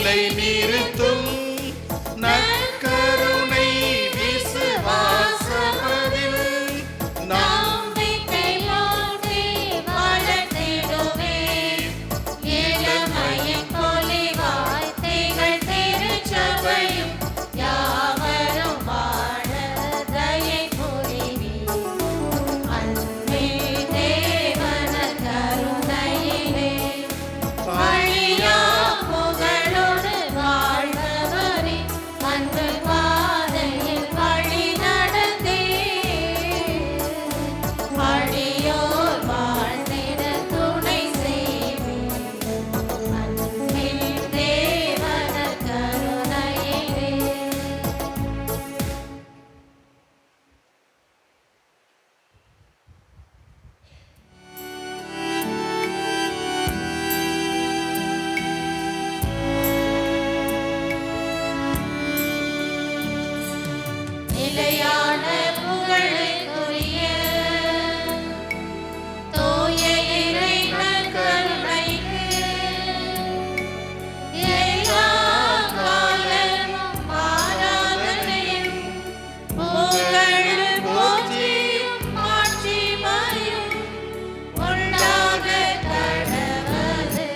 நிலை நிறுத்தும் நற்கருணை விசுவாசமதில் நம்பிக்கை ஊட்டி வளர்த்திடுவே. இளமையின் பொலிவாய் திகழ் திருச்சபையும் யாவரும் வாழ தயை புரிவீர். அன்பில் தேவன கருணையிலே அழியா புகழோடு வாழ்பவரே, அன்பு பாதையில் வழி நடந்தே அடியோர் வாழ்ந்திட துணை செய்வீர். அன்பில் தேவன கருணையிலே. நிலையான புகழுக்குரிய தூய இறைவன் கருணைக்கு எல்லா காலமும் ஆராதனையும் புகழும் போற்றியும் மாட்சிமையும் உண்டாக கடவது.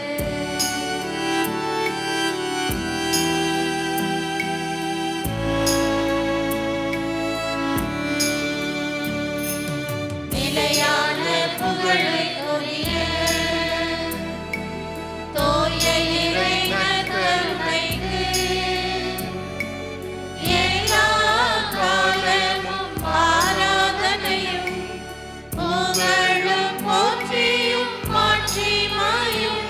நிலையான புகழுக்குரிய தூய இறைவன் கருணைக்கு எல்லா காலமும் ஆராதனையும் புகழும் போற்றியும் மாட்சிமையும்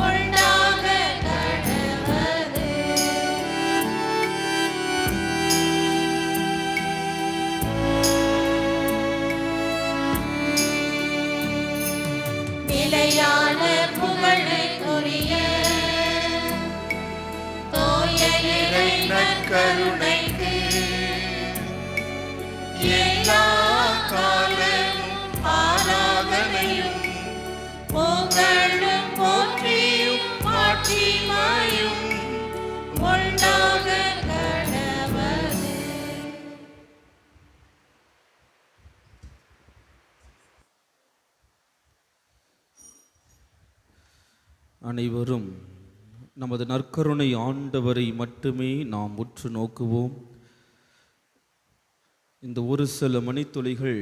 உண்டாக கடவது. நிலையான புகழுக்குரிய தூய இறைவன் கருணைக்கு எல்லா காலமும் ஆராதனையும் புகழும் போற்றியும் மாட்சிமையும் உண்டாக கடவது. அனைவரும் நமது நற்கருணை ஆண்டவரை மட்டுமே நாம் உற்று நோக்குவோம். இந்த ஒரு சில மணித்துளிகள்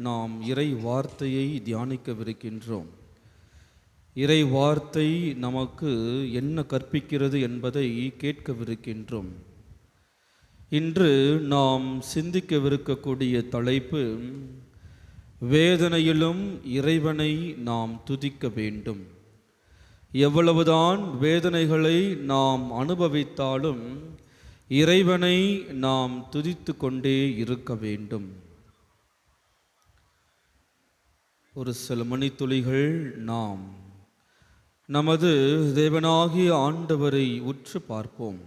நாம் இறை வார்த்தையை தியானிக்கவிருக்கின்றோம். இறை வார்த்தை நமக்கு என்ன கற்பிக்கிறது என்பதை கேட்கவிருக்கின்றோம். இன்று நாம் சிந்திக்கவிருக்கக்கூடிய தலைப்பு, வேதனையிலும் இறைவனை நாம் துதிக்க வேண்டும். எவ்வளவுதான் வேதனைகளை நாம் அனுபவித்தாலும் இறைவனை நாம் துதித்து கொண்டே இருக்க வேண்டும். ஒரு சில மணித்துளிகள் நாம் நமது தேவனாகிய ஆண்டவரை உற்று பார்ப்போம்.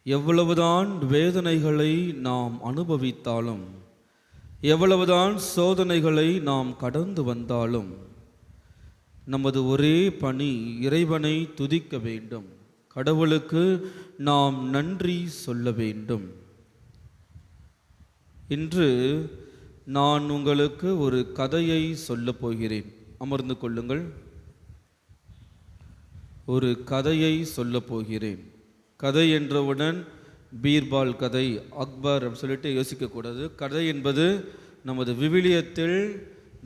எவ்வளவுதான் வேதனைகளை நாம் அனுபவித்தாலும், எவ்வளவுதான் சோதனைகளை நாம் கடந்து வந்தாலும், நமது ஒரே பணி இறைவனை துதிக்க வேண்டும். கடவுளுக்கு நாம் நன்றி சொல்ல வேண்டும். இன்று நான் உங்களுக்கு ஒரு கதையை சொல்லப் போகிறேன். அமர்ந்து கொள்ளுங்கள். ஒரு கதையை சொல்லப் போகிறேன். கதை என்றவுடன் பீர்பால் கதை, அக்பர் சொல்லிட்டு யோசிக்கக்கூடாது. கதை என்பது நமது விவிலியத்தில்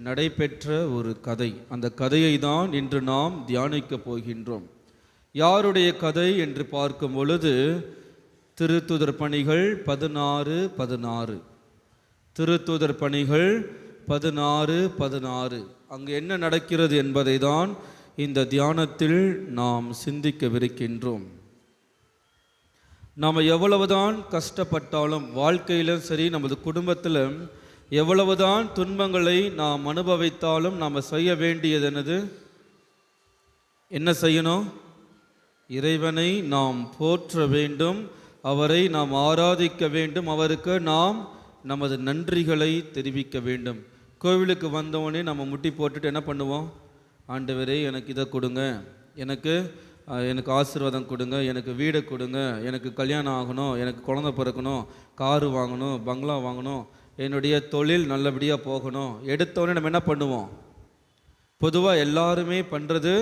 நடைபெற்ற ஒரு கதை. அந்த கதையை தான் இன்று நாம் தியானிக்கப் போகின்றோம். யாருடைய கதை என்று பார்க்கும் பொழுது திருத்தூதர் பணிகள் 16:16. திருத்தூதர் பணிகள் 16:16. அங்கு என்ன நடக்கிறது என்பதை தான் இந்த தியானத்தில் நாம் சிந்திக்கவிருக்கின்றோம். நாம் எவ்வளவுதான் கஷ்டப்பட்டாலும், வாழ்க்கையிலும் சரி நமது குடும்பத்திலும் எவ்வளவுதான் துன்பங்களை நாம் அனுபவித்தாலும் நாம் செய்ய வேண்டியது என்னது? என்ன செய்யணும்? இறைவனை நாம் போற்ற வேண்டும், அவரை நாம் ஆராதிக்க வேண்டும், அவருக்கு நாம் நமது நன்றிகளை தெரிவிக்க வேண்டும். கோவிலுக்கு வந்தவொடனே நம்ம முட்டி போட்டுட்டு என்ன பண்ணுவோம்? ஆண்டவரே எனக்கு இதை கொடுங்க, எனக்கு ஆசீர்வாதம் கொடுங்க, எனக்கு வீடு கொடுங்க, எனக்கு கல்யாணம் ஆகணும், எனக்கு குழந்தை பிறக்கணும், காரு வாங்கணும், பங்களா வாங்கணும், என்னுடைய தொழில் நல்லபடியாக போகணும். எடுத்தோடனே நம்ம என்ன பண்ணுவோம்? பொதுவாக எல்லாருமே பண்ணுறது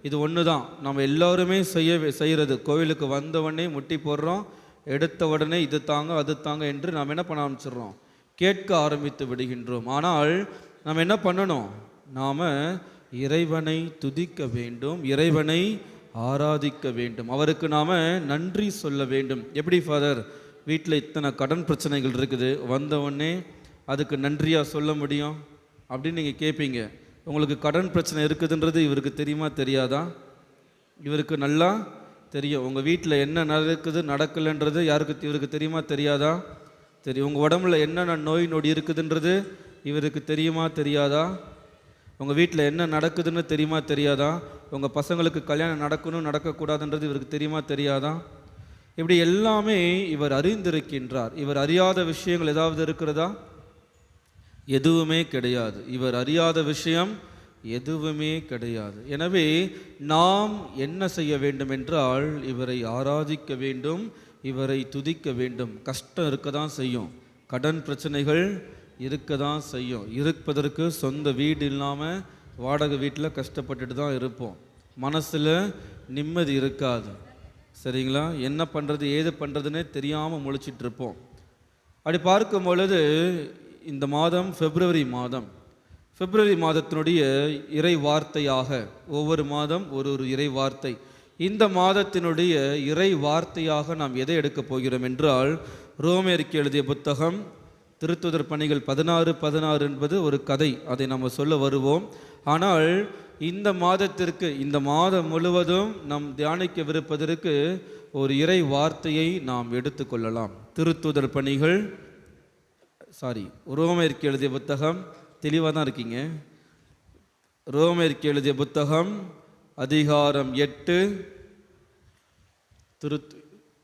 இது ஒன்று தான். நம்ம எல்லோருமே செய்கிறது கோவிலுக்கு வந்தவொடனே முட்டி போடுறோம், எடுத்த உடனே இது தாங்க அது தாங்க என்று நாம் என்ன பண்ண ஆரம்பிச்சிடுறோம்? கேட்க ஆரம்பித்து விடுகின்றோம். ஆனால் நாம் என்ன பண்ணணும்? நாம் இறைவனை துதிக்க வேண்டும், இறைவனை ஆராதிக்க வேண்டும், அவருக்கு நாம் நன்றி சொல்ல வேண்டும். எப்படி ஃபாதர், வீட்டில் இத்தனை கடன் பிரச்சனைகள் இருக்குது, வந்தவொடனே அதுக்கு நன்றியாக சொல்ல முடியும் அப்படின்னு நீங்கள் கேட்பீங்க. உங்களுக்கு கடன் பிரச்சனை இருக்குதுன்றது இவருக்கு தெரியுமா தெரியாதா? இவருக்கு நல்லா தெரியும். உங்கள் வீட்டில் என்ன நடக்குது நடக்கலைன்றது இவருக்கு தெரியுமா தெரியாதா? தெரியும். உங்கள் உடம்புல என்னென்ன நோய் நொடி இருக்குதுன்றது இவருக்கு தெரியுமா தெரியாதா? உங்கள் வீட்டில் என்ன நடக்குதுன்னு தெரியுமா தெரியாதா? உங்கள் பசங்களுக்கு கல்யாணம் நடக்கணும் நடக்கக்கூடாதுன்றது இவருக்கு தெரியுமா தெரியாதா? இப்படி எல்லாமே இவர் அறிந்திருக்கின்றார். இவர் அறியாத விஷயங்கள் ஏதாவது இருக்கிறதா? எதுவுமே கிடையாது. இவர் அறியாத விஷயம் எதுவுமே கிடையாது. எனவே நாம் என்ன செய்ய வேண்டும் என்றால், இவரை ஆராதிக்க வேண்டும், இவரை துதிக்க வேண்டும். கஷ்டம் இருக்க தான் செய்யும், கடன் பிரச்சனைகள் இருக்க தான் செய்யும். இருப்பதற்கு சொந்த வீடு இல்லாமல் வாடகை வீட்டில் கஷ்டப்பட்டுட்டு தான் இருப்போம். மனசில் நிம்மதி இருக்காது. சரிங்களா? என்ன பண்ணுறது ஏது பண்ணுறதுன்னே தெரியாமல் முழிச்சிட்டு இருப்போம். அப்படி பார்க்கும் பொழுது இந்த மாதம் பிப்ரவரி மாதத்தினுடைய இறை வார்த்தையாக ஒவ்வொரு மாதம் ஒரு இறை வார்த்தை. இந்த மாதத்தினுடைய இறை வார்த்தையாக நாம் எதை எடுக்கப் போகிறோம் என்றால், ரோமேயருக்கு எழுதிய புத்தகம் திருத்துதர் பணிகள் 16 என்பது ஒரு கதை, அதை நம்ம சொல்ல வருவோம். ஆனால் இந்த மாதம் முழுவதும் நாம் தியானிக்கவிருப்பதற்கு ஒரு இறை வார்த்தையை நாம் எடுத்துக்கொள்ளலாம். திருத்துதர் பணிகள் ரோமேயருக்கு எழுதிய புத்தகம், தெளிவாக தான் இருக்கீங்க. ரோமேயருக்கு எழுதிய புத்தகம் அதிகாரம் 8,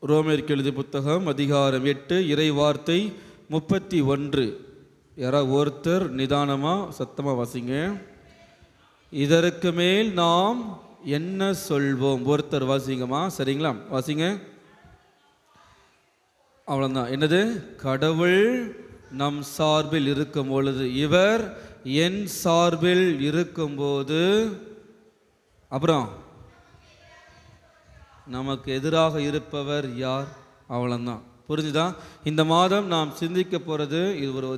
ரோமேயருக்கு எழுதிய புத்தகம் அதிகாரம் 8 இறை வார்த்தை 31. யாராவது ஒருத்தர் நிதானமாக சத்தமாக வாசிங்க. இதற்கு மேல் நாம் என்ன சொல்வோம்? ஒருத்தர் வாசிங்கம்மா. சரிங்களா? வாசிங்க. அவ்வளோதான். என்னது? கடவுள் நம் சார்பில் இருக்கும் பொழுது, இவர் என் சார்பில் இருக்கும்போது, அப்புறம் நமக்கு எதிராக இருப்பவர் யார்? அவ்வளோதான். புரிஞ்சுதா? இந்த மாதம் நாம் சிந்திக்க போகிறது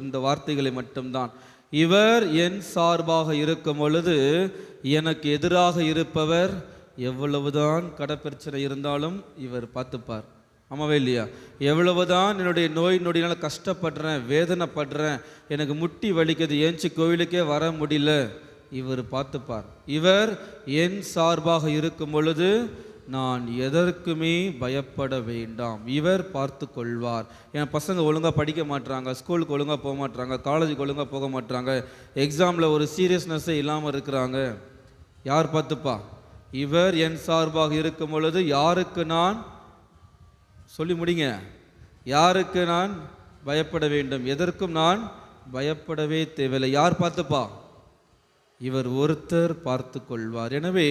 இந்த வார்த்தைகளை மட்டும்தான். இவர் என் சார்பாக இருக்கும் பொழுது எனக்கு எதிராக இருப்பவர் எவ்வளவுதான் கடப்பிரச்சனை இருந்தாலும் இவர் பார்த்துப்பார். ஆமாவே இல்லையா? எவ்வளவுதான் என்னுடைய நோய் நொடினால் கஷ்டப்படுறேன், வேதனைப்படுறேன், எனக்கு முட்டி வலிக்குது, ஏஞ்சி கோவிலுக்கே வர முடியல, இவர் பார்த்துப்பார். இவர் என் சார்பாக இருக்கும் பொழுது நான் எதற்குமே பயப்பட வேண்டாம், இவர் பார்த்து கொள்வார். என் பசங்க ஒழுங்காக படிக்க மாட்டுறாங்க, ஸ்கூலுக்கு ஒழுங்காக போக மாட்டுறாங்க, காலேஜுக்கு ஒழுங்காக போக மாட்டுறாங்க, எக்ஸாமில் ஒரு சீரியஸ்னஸ்ஸே இல்லாமல் இருக்கிறாங்க, யார் பார்த்துப்பா? இவர் என் சார்பாக இருக்கும் பொழுது யாருக்கு நான் சொல்லி முடிங்க, யாருக்கு நான் பயப்பட வேண்டும்? எதற்கும் நான் பயப்படவே தேவையில்லை. யார் பார்த்துப்பா? இவர் ஒருத்தர் பார்த்து கொள்வார். எனவே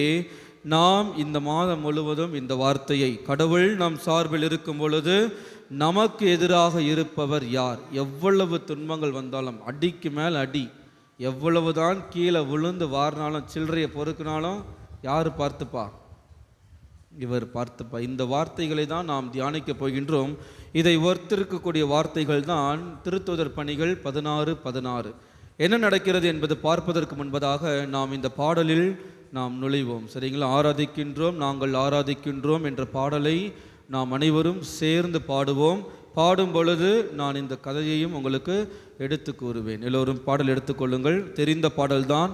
நாம் இந்த மாதம் முழுவதும் இந்த வார்த்தையை, கடவுள் நம் சார்பில் இருக்கும் பொழுது நமக்கு எதிராக இருப்பவர் யார்? எவ்வளவு துன்பங்கள் வந்தாலும், அடிக்கு மேல் அடி, எவ்வளவுதான் கீழே விழுந்து வாரினாலும், சில்லறையை பொறுக்கினாலும் யார் பார்த்துப்பா? இவர் பார்த்துப்பா. இந்த வார்த்தைகளை தான் நாம் தியானிக்க போகின்றோம். இதை ஒத்திருக்கக்கூடிய வார்த்தைகள் தான் திருத்துதர் பணிகள் 16. என்ன நடக்கிறது என்பது பார்ப்பதற்கு முன்பதாக நாம் இந்த பாடலில் நாம் நுழைவோம். சரிங்களா? ஆராதிக்கின்றோம், நாங்கள் ஆராதிக்கின்றோம் என்ற பாடலை நாம் அனைவரும் சேர்ந்து பாடுவோம். பாடும் பொழுது நான் இந்த கதையையும் உங்களுக்கு எடுத்து கூறுவேன். எல்லோரும் பாடல் எடுத்துக்கொள்ளுங்கள். தெரிந்த பாடல்தான்.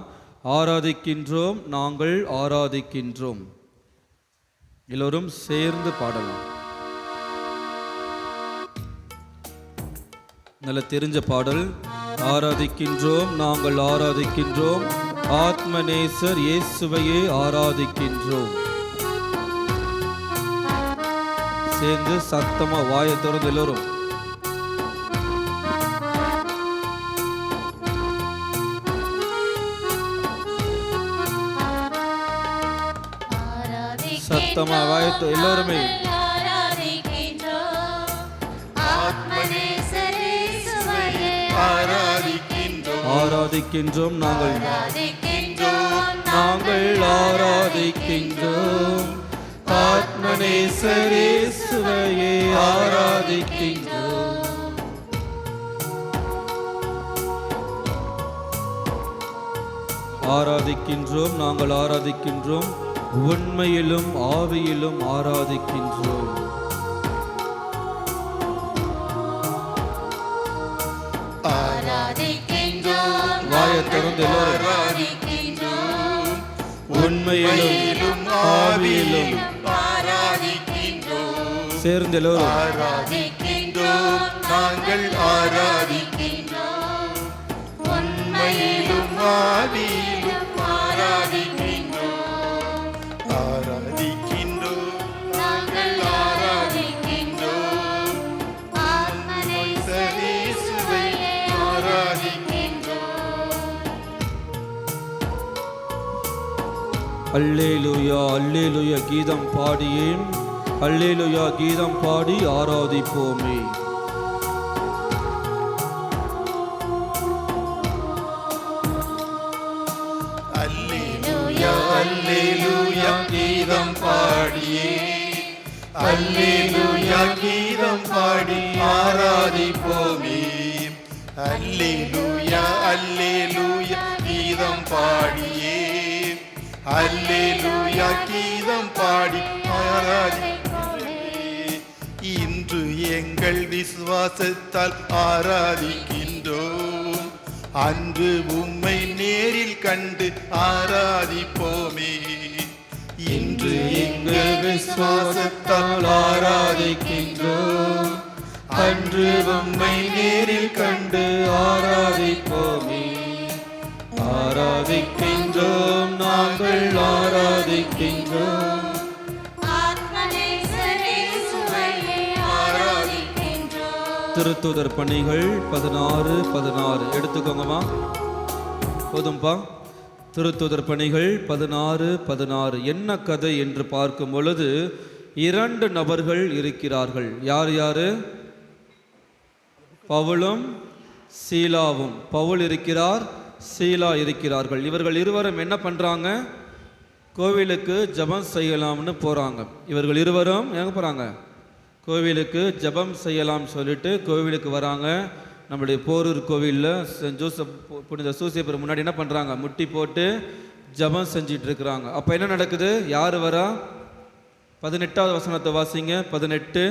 ஆராதிக்கின்றோம், நாங்கள் ஆராதிக்கின்றோம். எல்லோரும் சேர்ந்து பாடலாம். நல்ல தெரிஞ்ச பாடல். ஆராதிக்கின்றோம், நாங்கள் ஆராதிக்கின்றோம், ஆத்மநேசர் இயேசுவையே ஆராதிக்கின்றோம். சேர்ந்து சத்தமா வாயை திறந்து எல்லோரும் ஆராதிக்கின்றோம், சத்தமா வாய்த்து எல்லோருமே ஆராதிக்கின்றோம். ஆத்மநேசர் இயேசுவையே ஆராதிக்கின்றோம் நாங்கள் ஆராதிக்கின்றோம். நாங்கள் ஆராதிக்கின்றோம் ஆத்மநேசர் இயேசுவையே ஆராதிக்கின்றோம். ஆராதிக்கின்றோம் நாங்கள் ஆராதிக்கின்றோம் உண்மையிலும் ஆவியிலும் ஆராதிக்கின்றோம். ஆராதிக்கின்றோம். வாயைத் திறந்து எல்லோரும் ஆராதிக்கின்றோம். உண்மையிலும் ஆவியிலும் ஆராதிக்கின்றோம். சேர்ந்து எல்லோரும் ஆராதிக்கின்றோம். நாங்கள் ஆராதிக்கின்றோம். உண்மையிலும் ஆவியிலும் ஆராதிக்கின்றோம். ஆராதிக்கின்றோம் நாங்கள் ஆராதிக்கின்றோம். ஆத்மநேசர் இயேசுவையே ஆராதிக்கின்றோம். அல்லேலூயா அல்லேலூயா கீதம் பாடியே அல்லேலூயா கீதம் பாடி ஆராதிப்போமே. அல்லேலூயா அல்லேலூயா கீதம் பாடியே அல்லேலூயா கீதம் பாடி ஆராதிப்போமே. அல்லேலூயா அல்லேலூயா கீதம் பாடியே அல்லேலூயா கீதம் பாடி ஆராதிப்போமே. இன்று எங்கள் விசுவாசத்தால் ஆராதிக்கின்றோம். அன்று உம்மை நேரில் கண்டு ஆராதிப்போமே. இன்று எங்கள் விசுவாசத்தால் ஆராதிக்கின்றோம். அன்று உம்மை நேரில் கண்டு ஆராதிப்போமே. ஆராதிக்கின்றோம் நாங்கள் ஆராதிக்கின்றோம். ஆத்மநேசர் இயேசுவையே ஆராதிக்கின்றோம். திருத்துதர் பணிகள் 16 எடுத்துக்கோங்கம்மா, போதும்பா. திருத்துதர் பணிகள் 16 என்ன கதை என்று பார்க்கும் பொழுது 2 நபர்கள் இருக்கிறார்கள். யார் யாரு? பவுலும் சீலாவும். பவுல் இருக்கிறார், சீலா இருக்கிறார்கள். இவர்கள் இருவரும் என்ன பண்றாங்க? கோவிலுக்கு ஜெபம் செய்யலாம்னு போறாங்க. இவர்கள் இருவரும் எங்க போறாங்க? கோவிலுக்கு ஜெபம் செய்யலாம் சொல்லிட்டு கோவிலுக்கு வராங்க. நம்முடைய போரூர் கோவிலில் சென்ட் ஜோசப் புனித சூசையப்பர் முன்னாடி என்ன பண்ணுறாங்க? முட்டி போட்டு ஜெபம் செஞ்சிட்டு இருக்கிறாங்க. அப்போ என்ன நடக்குது? யார் வரா? 18வது வசனத்தை வாசிங்க. 18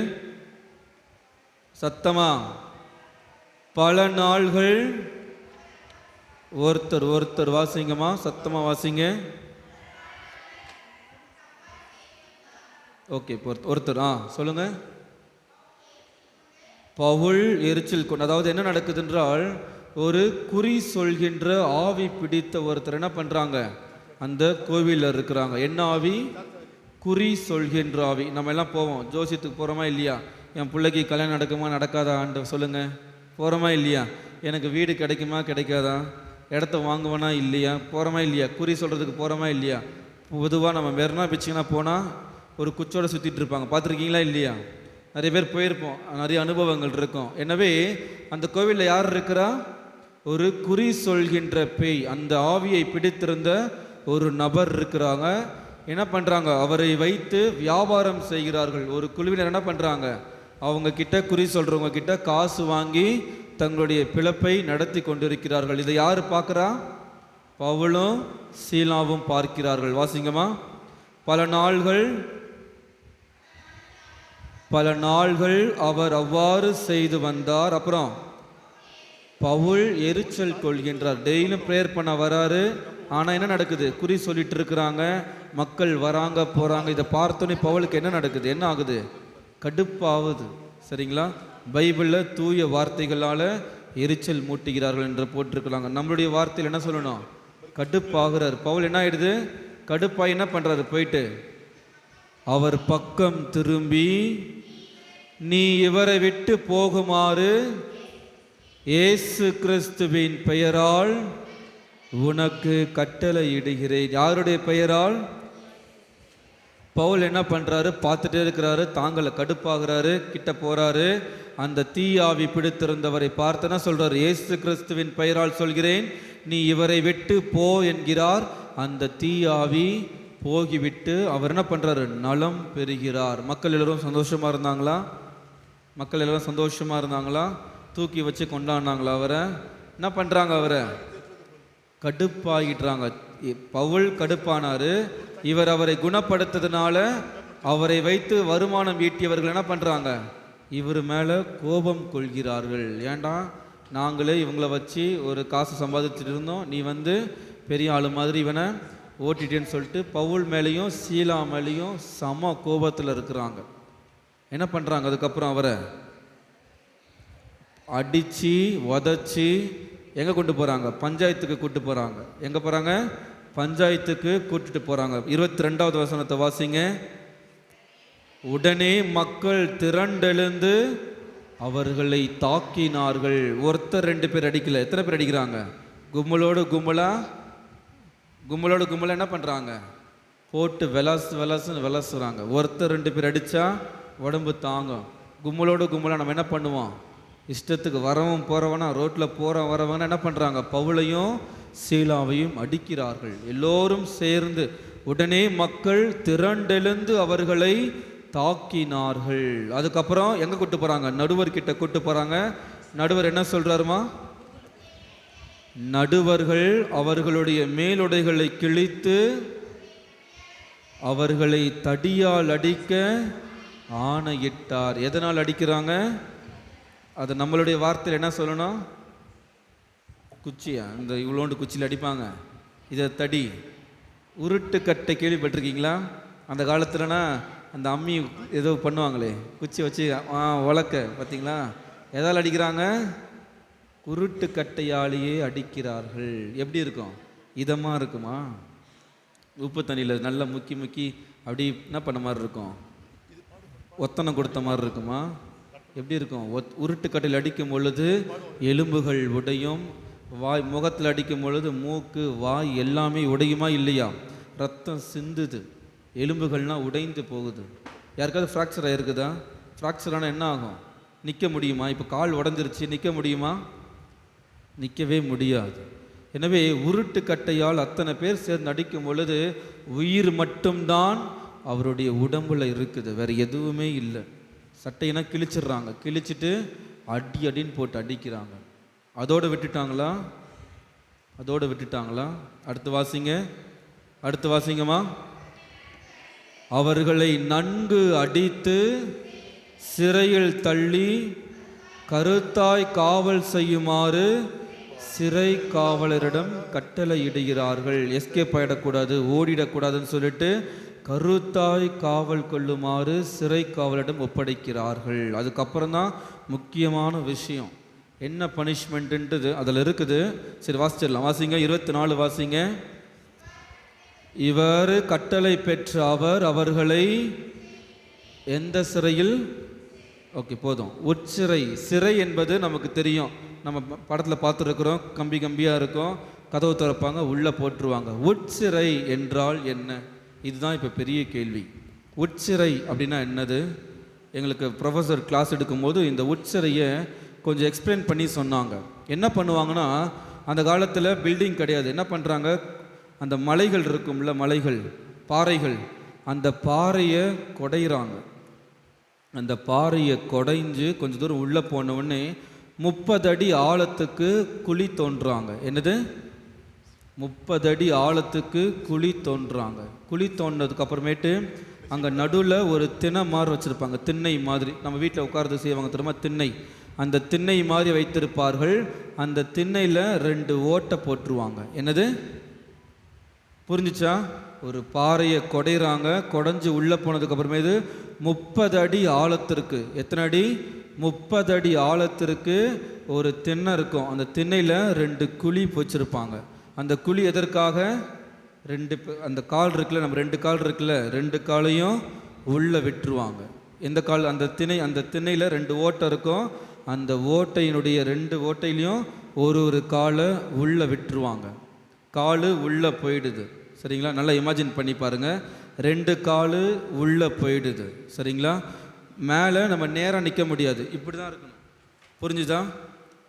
சத்தமா. பல நாள்கள் ஒருத்தர் வாசிங்கம்மா, சத்தமா வாசிங்க. ஓகே, ஒருத்தர் சொல்லுங்க. பவுல் எரிச்சல் கொண்டு, அதாவது என்ன நடக்குது என்றால், ஒரு குறி சொல்கின்ற ஆவி பிடித்த ஒருத்தர் என்ன பண்றாங்க? அந்த கோவிலில் இருக்கிறாங்க. என்ன ஆவி? குறி சொல்கின்ற ஆவி. நம்ம எல்லாம் போவோம், ஜோசியத்துக்கு போகிறோமா இல்லையா? என் பிள்ளைக்கு கல்யாணம் நடக்குமா நடக்காதா ஆண்டு சொல்லுங்க, போகிறோமா இல்லையா? எனக்கு வீடு கிடைக்குமா கிடைக்காதா? இடத்த வாங்குவேனா இல்லையா? போகிறோமா இல்லையா? குறி சொல்கிறதுக்கு போகிறோமா இல்லையா? பொதுவாக நம்ம மெரினா பீச்சுக்குனா போனால் ஒரு குச்சோடு சுற்றிட்டு இருப்பாங்க, பார்த்துருக்கீங்களா இல்லையா? நிறைய பேர் போயிருப்போம், நிறைய அனுபவங்கள் இருக்கும். எனவே அந்த கோவிலில் யார் இருக்கிறா? ஒரு குறி சொல்கின்ற பேய், அந்த ஆவியை பிடித்திருந்த ஒரு நபர் இருக்கிறாங்க. என்ன பண்ணுறாங்க? அவரை வைத்து வியாபாரம் செய்கிறார்கள். ஒரு குழுவினர் என்ன பண்ணுறாங்க? அவங்க கிட்ட, குறி சொல்கிறவங்க கிட்ட காசு வாங்கி தங்களுடைய பிழைப்பை நடத்தி கொண்டிருக்கிறார்கள். இதை யார் பார்க்குறா? பவுலும் சீலாவும் பார்க்கிறார்கள். வாசிங்கம்மா. பல நாள்கள் அவர் அவ்வாறு செய்து வந்தார். அப்புறம் பவுல் எரிச்சல் கொள்கின்றார். டெய்லியும் ப்ரேயர் பண்ண வராரு, ஆனால் என்ன நடக்குது? குறி சொல்லிட்டு இருக்கிறாங்க, மக்கள் வராங்க போகிறாங்க. இதை பார்த்தோன்னே பவுலுக்கு என்ன நடக்குது? என்ன ஆகுது? கடுப்பாகுது. சரிங்களா? பைபிளில் தூய வார்த்தைகளால் எரிச்சல் மூட்டுகிறார்கள் என்று போட்டிருக்கிறாங்க. நம்மளுடைய வார்த்தையில் என்ன சொல்லணும்? கடுப்பாகிறார். பவுல் என்ன ஆயிடுது? கடுப்பாக என்ன பண்ணுறாரு? போயிட்டு அவர் பக்கம் திரும்பி, நீ இவரை விட்டு போகுமாறு இயேசு கிறிஸ்துவின் பெயரால் உனக்கு கட்டளை இடுகிறேன். யாருடைய பெயரால்? பவுல் என்ன பண்ணுறாரு, பார்த்துட்டே இருக்கிறாரு, தாங்களை கடுப்பாகிறாரு, கிட்ட போகிறாரு. அந்த தீயாவி பிடித்திருந்தவரை பார்த்தனா சொல்கிறார், இயேசு கிறிஸ்துவின் பெயரால் சொல்கிறேன், நீ இவரை விட்டு போ என்கிறார். அந்த தீயாவி போகிவிட்டு அவர் என்ன பண்ணுறாரு, நலம் பெறுகிறார். மக்கள் எல்லோரும் சந்தோஷமாக இருந்தாங்களா? மக்கள் எல்லோரும் சந்தோஷமாக இருந்தாங்களா? தூக்கி வச்சு கொண்டாடினாங்களா? அவரை என்ன பண்ணுறாங்க, அவரை கடுப்பாகிட்டுறாங்க. பவுல் கடுப்பானார். இவர் அவரை குணப்படுத்ததுனால அவரை வைத்து வருமானம் ஈட்டியவர்கள் என்ன பண்ணுறாங்க, இவர் மேலே கோபம் கொள்கிறார்கள். ஏண்டா, நாங்களே இவங்களை வச்சு ஒரு காசு சம்பாதிச்சுட்டு இருந்தோம், நீ வந்து பெரிய ஆளு மாதிரி இவனை ஓட்டிட்டேன்னு சொல்லிட்டு பவுல் மேலேயும் சீலா மேலேயும் சம கோபத்தில் இருக்கிறாங்க. என்ன பண்ணுறாங்க, அதுக்கப்புறம் அவரை அடித்து உதச்சி எங்கே கொண்டு போகிறாங்க, பஞ்சாயத்துக்கு கூட்டு போகிறாங்க. எங்கே போகிறாங்க, பஞ்சாயத்துக்கு கூட்டிட்டு போகிறாங்க. 22வது வசனத்தை வாசிங்க. உடனே மக்கள் திரண்டெழுந்து அவர்களை தாக்கினார்கள். ஒருத்தர் 2 பேர் அடிக்கல, எத்தனை பேர் அடிக்கிறாங்க? கும்பலோடு கும்பலா என்ன பண்ணுறாங்க, போட்டு விளாசுன்னு விளாசுறாங்க. ஒருத்தர் 2 பேர் அடித்தா உடம்பு தாங்கும். கும்பலோடு கும்பலாக நம்ம என்ன பண்ணுவோம், இஷ்டத்துக்கு வரவும் போகிறவனா, ரோட்டில் வரவனா என்ன பண்ணுறாங்க, பவுலையும் சீலாவையும் அடிக்கிறார்கள். எல்லோரும் சேர்ந்து உடனே மக்கள் திரண்டெழுந்து அவர்களை தாக்கினார்கள். அதுக்கப்புறம் எங்கே கூட்டு போகிறாங்க, நடுவர்கிட்ட கூட்டு போகிறாங்க. நடுவர் என்ன சொல்கிறாருமா, நடுவர்கள் அவர்களுடைய மேலுடைகளை கிழித்து அவர்களை தடியால் அடிக்க ஆணையிட்டார். எதனால் அடிக்கிறாங்க, அது நம்மளுடைய வார்த்தையில் என்ன சொல்லணும், குச்சியா, இந்த இவ்வளோண்டு குச்சியில் அடிப்பாங்க, இதை தடி. உருட்டு கட்டை கேள்விப்பட்டிருக்கீங்களா? அந்த காலத்துலனா அந்த அம்மி ஏதோ பண்ணுவாங்களே, குச்சி வச்சு உலக்க, பார்த்தீங்களா? எதால் அடிக்கிறாங்க, உருட்டு கட்டையாலேயே அடிக்கிறார்கள். எப்படி இருக்கும், இதமாக இருக்குமா? உப்பு தண்ணியில் நல்லா முக்கி அப்படி என்ன பண்ண மாதிரி இருக்கும், ஒத்தனை கொடுத்த மாதிரி இருக்குமா? எப்படி இருக்கும்? உருட்டு கட்டையில் அடிக்கும் பொழுது எலும்புகள் உடையும், வாய் முகத்தில் அடிக்கும் பொழுது மூக்கு வாய் எல்லாமே உடையுமா இல்லையா? ரத்தம் சிந்துது, எலும்புகள்லாம் உடைந்து போகுது. யாருக்காவது ஃப்ராக்சர் ஆகிருக்குதா? ஃப்ராக்சர் ஆனால் என்ன ஆகும், நிற்க முடியுமா? இப்போ கால் உடஞ்சிருச்சு, நிற்க முடியுமா? நிற்கவே முடியாது. எனவே உருட்டு கட்டையால் அத்தனை பேர் சேர்ந்து அடிக்கும் பொழுது உயிர் மட்டும்தான் அவருடைய உடம்புல இருக்குது, வேறு எதுவுமே இல்லை. சட்டையினா கிழிச்சிடுறாங்க, கிழிச்சிட்டு அடின்னு போட்டு அடிக்கிறாங்க. அதோடு விட்டுட்டாங்களா? அடுத்து வாசிங்கம்மா. அவர்களை நன்கு அடித்து சிறையில் தள்ளி கருத்தாய் காவல் செய்யுமாறு சிறை காவலரிடம் கட்டளையிடுகிறார்கள். எஸ்கேப் ஆகிடக்கூடாது, ஓடிடக்கூடாதுன்னு சொல்லிட்டு கருத்தாய் காவல் கொள்ளுமாறு சிறை காவலரிடம் ஒப்படைக்கிறார்கள். அதுக்கப்புறம் தான் முக்கியமான விஷயம், என்ன பனிஷ்மெண்ட்டுன்றது அதில் இருக்குது. சரி வாசிச்சிடலாம், வாசிங்க. 24 வாசிங்க. இவர் கட்டளை பெற்ற அவர்களை எந்த சிறையில், ஓகே போதும், உட்சிறை. சிறை என்பது நமக்கு தெரியும், நம்ம படத்தில் பார்த்துருக்குறோம், கம்பியாக இருக்கும், கதவு திறப்பாங்க, உள்ளே போட்டுருவாங்க. உட்சிறை என்றால் என்ன? இதுதான் இப்போ பெரிய கேள்வி. உட்சிறை அப்படின்னா என்னது? எங்களுக்கு ப்ரொஃபஸர் கிளாஸ் எடுக்கும்போது இந்த உட்சிறையை கொஞ்சம் எக்ஸ்பிளைன் பண்ணி சொன்னாங்க. என்ன பண்ணுவாங்கன்னா, அந்த காலத்தில் பில்டிங் கிடையாது, என்ன பண்ணுறாங்க, அந்த மலைகள் இருக்கும்ல, மலைகள், பாறைகள், அந்த பாறையை குடையிறாங்க. அந்த பாறையை குடைஞ்சு கொஞ்சம் தூரம் உள்ளே போனவுடனே 30 அடி ஆழத்துக்கு குழி தோன்றுறாங்க. என்னது? 30 அடி ஆழத்துக்கு குழி தோன்றுறாங்க. குழி தோண்டினதுக்கு அப்புறமேட்டு அங்கே நடுவில் ஒரு திணை மாதிரி வச்சுருப்பாங்க, திண்ணை மாதிரி. நம்ம வீட்டில் உட்கார்ந்து செய்வாங்க தெரியுமா, திண்ணை. அந்த திண்ணை மாதிரி வைத்திருப்பார்கள். அந்த திண்ணையில் 2 ஓட்டை போட்டுருவாங்க. என்னது புரிஞ்சிச்சா? ஒரு பாறையை குடையிறாங்க, குடைஞ்சி உள்ளே போனதுக்கு அப்புறமே இது 30 அடி ஆழத்திற்கு, எத்தனை அடி? 30 அடி ஆழத்திற்கு ஒரு திண்ணை இருக்கும். அந்த திண்ணையில் 2 குழி வச்சுருப்பாங்க. அந்த குழி எதற்காக? அந்த கால் இருக்குல்ல, நம்ம 2 கால் இருக்குல்ல, 2 காலையும் உள்ளே விட்டுருவாங்க. எந்த கால்? அந்த திண்ணையில் 2 ஓட்டை இருக்கும். அந்த ஓட்டையினுடைய 2 ஓட்டையிலையும் ஒரு காலை உள்ளே விட்டுருவாங்க. கால் உள்ளே போயிடுது. சரிங்களா? நல்லா இமேஜின் பண்ணி பாருங்கள். 2 கால் உள்ளே போயிடுது, சரிங்களா? மேலே நம்ம நேராக நிற்க முடியாது, இப்படி தான் இருக்கணும். புரிஞ்சுதா?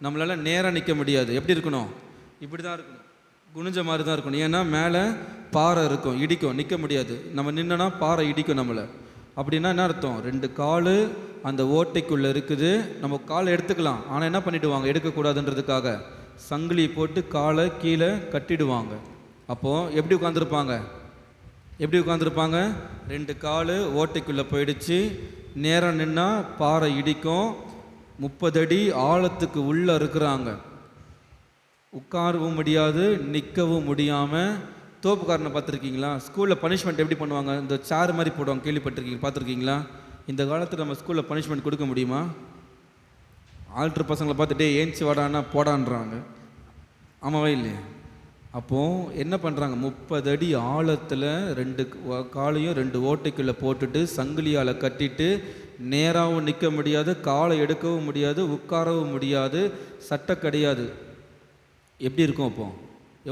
நம்மளால் நேராக நிற்க முடியாது. எப்படி இருக்கணும்? இப்படி தான் இருக்கணும், குனிஞ்ச மாதிரி தான் இருக்கணும். ஏன்னா மேலே பாறை இருக்கும், இடிக்கும், நிற்க முடியாது. நம்ம நின்னோன்னா பாறை இடிக்கும் நம்மளை. அப்படின்னா என்ன அர்த்தம்? 2 கால் அந்த ஓட்டைக்குள்ளே இருக்குது. நம்ம காலை எடுத்துக்கலாம், ஆனால் என்ன பண்ணிவிடுவாங்க? எடுக்கக்கூடாதுன்றதுக்காக சங்கிலி போட்டு காலை கீழே கட்டிடுவாங்க. அப்போது எப்படி உட்காந்துருப்பாங்க? 2 கால் ஓட்டைக்குள்ளே போயிடுச்சு. நேரம் நின்னா பாறை இடிக்கும். 30 அடி ஆழத்துக்கு உள்ளே இருக்கிறாங்க. உட்காரவும் முடியாது, நிற்கவும் முடியாமல். தோப்புக்காரனை பார்த்துருக்கீங்களா? ஸ்கூலில் பனிஷ்மெண்ட் எப்படி பண்ணுவாங்க? இந்த சேர் மாதிரி போடுவாங்க, கேள்விப்பட்டிருக்கீங்க, பார்த்துருக்கீங்களா? இந்த காலத்தில் நம்ம ஸ்கூலில் பனிஷ்மெண்ட் கொடுக்க முடியுமா? ஆல்ட்ரு பசங்களை பார்த்துட்டே ஏஞ்சி வாடான்னா போடான்றாங்க. ஆமாவா இல்லையா? அப்போது என்ன பண்ணுறாங்க? 30 அடி ஆழத்தில் 2 காலையும் 2 ஓட்டைக்குள்ளே போட்டுட்டு சங்கிலியால் கட்டிட்டு நேராகவும் நிற்க முடியாது, காலை எடுக்கவும் முடியாது, உட்காரவும் முடியாது, சட்டை கிடையாது. எப்படி இருக்கும் அப்போ?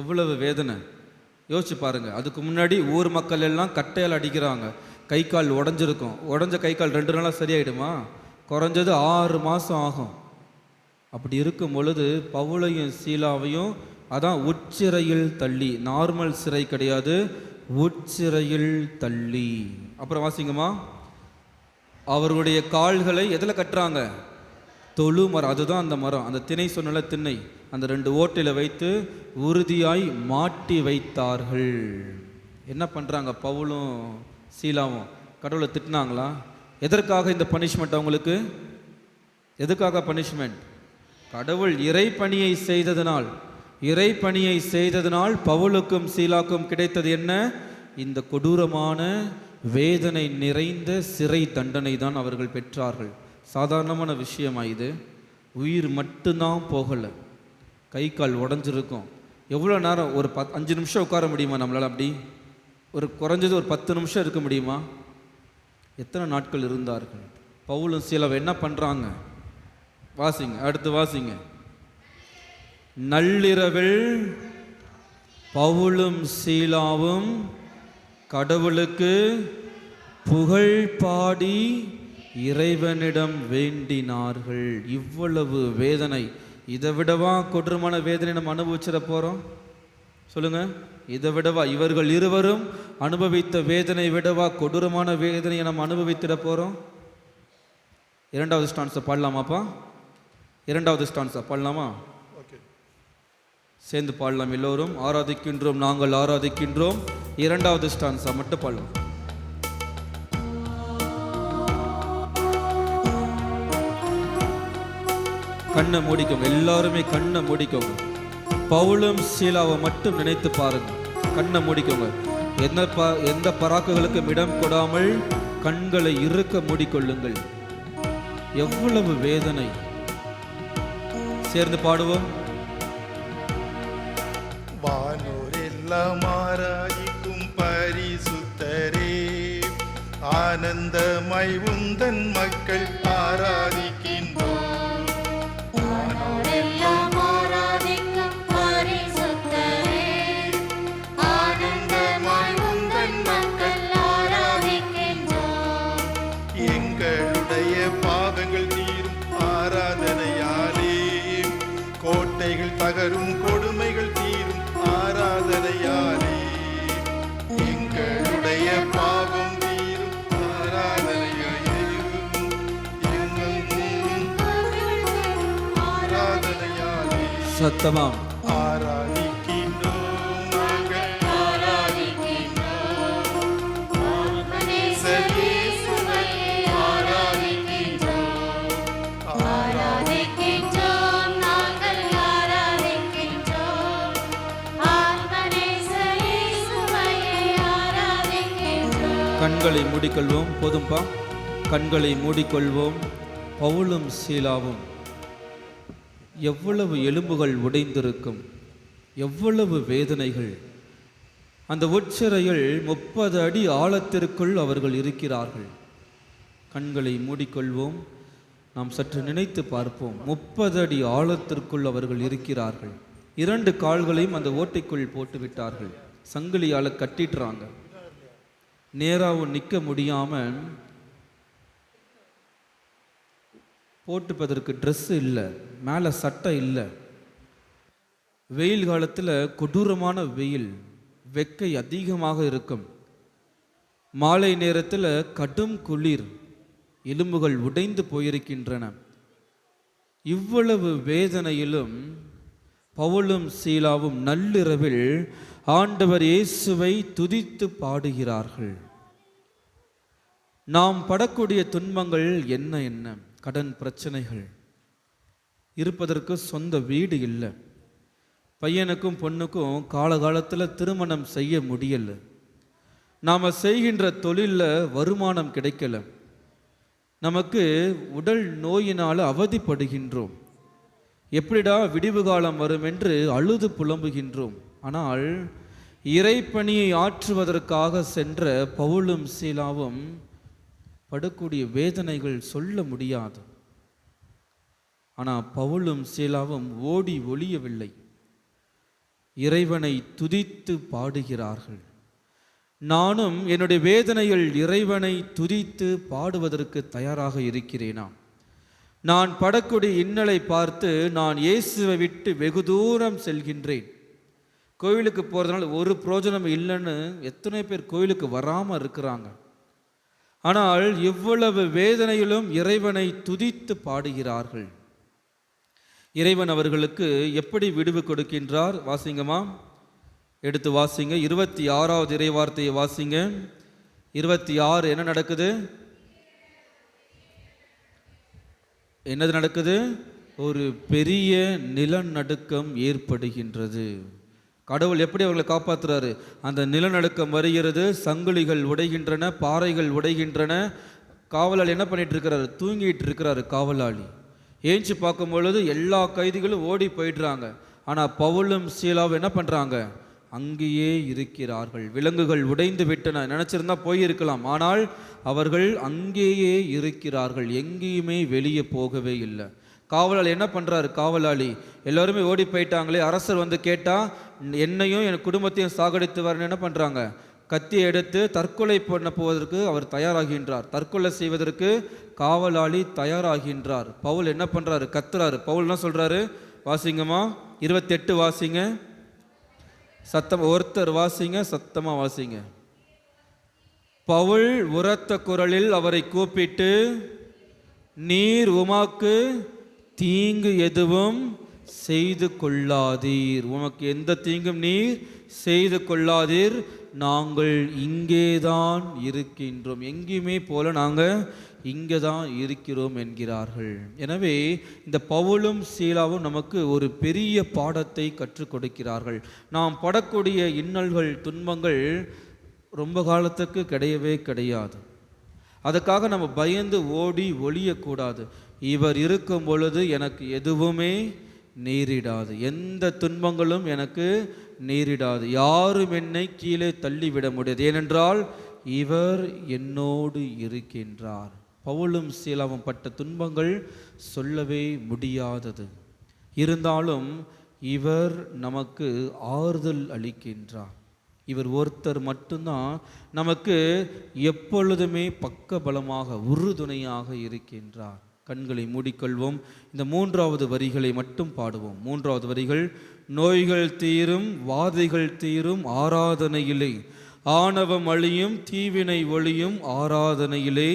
எவ்வளவு வேதனை யோசிச்சு பாருங்கள். அதுக்கு முன்னாடி ஊர் மக்கள் எல்லாம் கட்டையால் அடிக்கிறாங்க. கை கால் உடஞ்சிருக்கும். உடஞ்ச கை கால் 2 நாளாக சரியாயிடுமா? குறைஞ்சது 6 மாதம் ஆகும். அப்படி இருக்கும் பொழுது பவுலையும் சீலாவையும் அதான் உட்சிறையில் தள்ளி, நார்மல் சிறை கிடையாது, உட்சிறையில் தள்ளி. அப்புறம் வாசிங்கம்மா. அவர்களுடைய கால்களை எதில் கட்டுறாங்க? தொழு மரம், அதுதான் அந்த மரம், அந்த திணை சொன்னல திண்ணை, அந்த 2 ஓட்டையில் வைத்து உறுதியாய் மாட்டி வைத்தார்கள். என்ன பண்ணுறாங்க? பவுலும் சீலாவும் கடவுளை திட்டினாங்களா? எதற்காக இந்த பனிஷ்மெண்ட் அவங்களுக்கு? எதுக்காக பனிஷ்மெண்ட்? கடவுள் இறைப்பணியை செய்ததனால் பவுலுக்கும் சீலாக்கும் கிடைத்தது என்ன? இந்த கொடூரமான வேதனை நிறைந்த சிறை தண்டனை தான் அவர்கள் பெற்றார்கள். சாதாரணமான விஷயமா இது? உயிர் மட்டும்தான் போகலை, கை கால் உடஞ்சிருக்கும். எவ்வளோ நேரம்? ஒரு 5 நிமிஷம் உட்கார முடியுமா நம்மளால்? அப்படி குறைஞ்சது ஒரு 10 நிமிஷம் இருக்க முடியுமா? எத்தனை நாட்கள் இருந்தார்கள்? பவுலும் சீலாவும் என்ன பண்ணுறாங்க? வாசிங்க, அடுத்து வாசிங்க. நள்ளிரவில் பவுலும் சீலாவும் கடவுளுக்கு புகழ் பாடி இறைவனிடம் வேண்டினார்கள். இவ்வளவு வேதனை, இதை விடவா கொடூரமான வேதனை நம்ம அனுபவிச்சிட போகிறோம்? சொல்லுங்க, இதை விடவா? இவர்கள் இருவரும் அனுபவித்த வேதனை விடவா கொடூரமான வேதனையை நம்ம அனுபவித்திட போகிறோம்? 2வது ஸ்டான்ஸை பாடலாமாப்பா? 2வது ஸ்டான்ஸை பாடலாமா? சேர்ந்து பாடலாம் எல்லோரும். ஆராதிக்கின்றோம், நாங்கள் ஆராதிக்கின்றோம். 2வது ஸ்டான்ஸா மட்டும் பாடலாம். கண்ணை மூடிக்கோங்க, எல்லாருமே கண்ணை மூடிக்கோங்க. பவுலும் சீலாவை மட்டும் நினைத்து பாருங்க. கண்ணை மூடிக்கோங்க. எந்த பராக்குகளுக்கும் இடம் கொடாமல் கண்களை இறுக்க மூடிக்கொள்ளுங்கள். எவ்வளவு வேதனை! சேர்ந்து பாடுவோம். வானோரெல்லாம் ஆராதிக்கும் பரிசுத்தரே, ஆனந்தமாய் உந்தன் மக்கள் ஆராதிக்கின்றோம். வானோரெல்லாம் ஆராதிக்கும் பரிசுத்தரே, ஆனந்தமாய் உந்தன் மக்கள் ஆராதிக்கின்றோம். எங்களுடைய பாவங்கள் தீரும் ஆராதனையாலே, கோட்டைகள் தகரும் கொடுமைகள் தீரும் ஆராதனையாலே, எங்களுடைய பாவம் தீரும் ஆராதனையாயிரும், ஆராதனையாலே. சத்தமாம் ஆராதிக்கின்றோம், நாங்கள் ஆராதிக்கின்றோம். ஆத்மநேசர் இயேசுவையே ஆராதிக்கின்றோம். ஆராதிக்கின்றோம், நாங்கள் ஆராதிக்கின்றோம். ஆத்மநேசர் இயேசுவையே ஆராதிக்கின்றோம். கண்களை மூடிக்கொள்வோம். போதும்பா, கண்களை மூடிக்கொள்வோம். பவுலும் சீலாவும் எவ்வளவு எலும்புகள் உடைந்திருக்கும், எவ்வளவு வேதனைகள்! அந்த உட்சிறையில் 30 அடி ஆழத்திற்குள் அவர்கள் இருக்கிறார்கள். கண்களை மூடிக்கொள்வோம். நாம் சற்று நினைத்து பார்ப்போம். 30 அடி ஆழத்திற்குள் அவர்கள் இருக்கிறார்கள். 2 கால்களையும் அந்த ஓட்டைக்குள் போட்டு விட்டார்கள். சங்கிலியால் கட்டிட்டுறாங்க. நேராகவும் நிற்க முடியாமல் போட்டுப்பதற்கு ட்ரெஸ்ஸு இல்லை, மேலே சட்டை இல்லை. வெயில் காலத்தில் கொடூரமான வெயில், வெக்கை அதிகமாக இருக்கும். மாலை நேரத்தில் கடும் குளிர், எலும்புகள் உடைந்து போயிருக்கின்றன. இவ்வளவு வேதனையிலும் பவுலும் சீலாவும் நள்ளிரவில் ஆண்டவர் இயேசுவை துதித்து பாடுகிறார்கள். நாம் படக்கூடிய துன்பங்கள் என்ன? கடன் பிரச்சனைகள், இருப்பதற்கு சொந்த வீடு இல்லை, பையனுக்கும் பொண்ணுக்கும் காலகாலத்தில் திருமணம் செய்ய முடியலை, நாம் செய்கின்ற தொழிலில் வருமானம் கிடைக்கல, நமக்கு உடல் நோயினால் அவதிப்படுகின்றோம், எப்படிடா விடிவு காலம் வரும் என்று அழுது புலம்புகின்றோம். ஆனால் இறைப்பணியை ஆற்றுவதற்காக சென்ற பவுலும் சீலாவும் படக்கூடிய வேதனைகள் சொல்ல முடியாது. ஆனால் பவுலும் சீலாவும் ஓடி ஒளியவில்லை, இறைவனை துதித்து பாடுகிறார்கள். நானும் என்னுடைய வேதனைகள் இறைவனை துதித்து பாடுவதற்கு தயாராக இருக்கிறேனா? நான் படக்கூடிய இன்னலை பார்த்து நான் இயேசுவை விட்டு வெகு தூரம் செல்கின்றேன். கோவிலுக்கு போகிறதுனால ஒரு பிரயோஜனம் இல்லைன்னு எத்தனை பேர் கோவிலுக்கு வராமல் இருக்கிறாங்க. ஆனால் இவ்வளவு வேதனையிலும் இறைவனை துதித்து பாடுகிறார்கள். இறைவன் அவர்களுக்கு எப்படி விடுவு கொடுக்கின்றார்? வாசிங்கம்மா, எடுத்து வாசிங்க. 26வது இறைவார்த்தையை வாசிங்க. 26 என்ன நடக்குது? என்னது நடக்குது? ஒரு பெரிய நிலநடுக்கம் ஏற்படுகின்றது. கடவுள் எப்படி அவர்களை காப்பாற்றுறாரு? அந்த நிலநடுக்கம் வருகிறது, சங்கிலிகள் உடைகின்றன, பாறைகள் உடைகின்றன. காவலாளி என்ன பண்ணிட்டு இருக்கிறாரு? தூங்கிட்டு இருக்கிறாரு காவலாளி. ஏஞ்சி பார்க்கும் பொழுது எல்லா கைதிகளும் ஓடி போயிடுறாங்க. ஆனால் பவுலும் சீலாவும் என்ன பண்ணுறாங்க? அங்கேயே இருக்கிறார்கள். விலங்குகள் உடைந்து விட்டன, நினச்சிருந்தா போயிருக்கலாம், ஆனால் அவர்கள் அங்கேயே இருக்கிறார்கள், எங்கேயுமே வெளியே போகவே இல்லை. காவலாளி என்ன பண்ணுறாரு? காவலாளி எல்லோருமே ஓடி போயிட்டாங்களே, அரசர் வந்து கேட்டால் என்னையும் என் குடும்பத்தையும் சாகடித்து வரேன்னு என்ன பண்ணுறாங்க? கத்தியை எடுத்து தற்கொலை பண்ண போவதற்கு அவர் தயாராகின்றார். தற்கொலை செய்வதற்கு காவலாளி தயாராகின்றார். பவுல் என்ன பண்ணுறாரு? கத்துறாரு. பவுல் என்ன சொல்கிறாரு? வாசிங்கம்மா, 28 வாசிங்க. சத்தம் ஒருத்தர் வாசிங்க, சத்தமாக வாசிங்க. பவுல் உரத்த குரலில் அவரை கூப்பிட்டு, நீர் உமக்கு தீங்கு எதுவும் செய்து கொள்ளாதீர், உமக்கு எந்த தீங்கும் நீர் செய்து கொள்ளாதீர், நாங்கள் இங்கேதான் இருக்கின்றோம், எங்கேயுமே போல நாங்கள் இங்கே தான் இருக்கிறோம் என்கிறார்கள். எனவே இந்த பவுலும் சீலாவும் நமக்கு ஒரு பெரிய பாடத்தை கற்றுக் கொடுக்கிறார்கள். நாம் படக்கூடிய இன்னல்கள், துன்பங்கள் ரொம்ப காலத்துக்கு கிடையவே கிடையாது. அதுக்காக நம்ம பயந்து ஓடி ஒளியக்கூடாது. இவர் இருக்கும் பொழுது எனக்கு எதுவுமே நேரிடாது, எந்த துன்பங்களும் எனக்கு நேரிடாது, யாரும் என்னை கீழே தள்ளிவிட முடியாது, ஏனென்றால் இவர் என்னோடு இருக்கின்றார். பவுலும் சீலாவும் பட்ட துன்பங்கள் சொல்லவே முடியாதது. இருந்தாலும் இவர் நமக்கு ஆறுதல் அளிக்கின்றார். இவர் ஒருத்தர் மட்டும்தான் நமக்கு எப்பொழுதுமே பக்கபலமாக உறுதுணையாக இருக்கின்றார். கண்களை மூடிக்கொள்வோம். இந்த 3வது வரிகளை மட்டும் பாடுவோம். 3வது வரிகள்: நோய்கள் தீரும், வாதைகள் தீரும் ஆராதனையிலே, ஆணவம் அழியும், தீவினை ஒளியும் ஆராதனையிலே,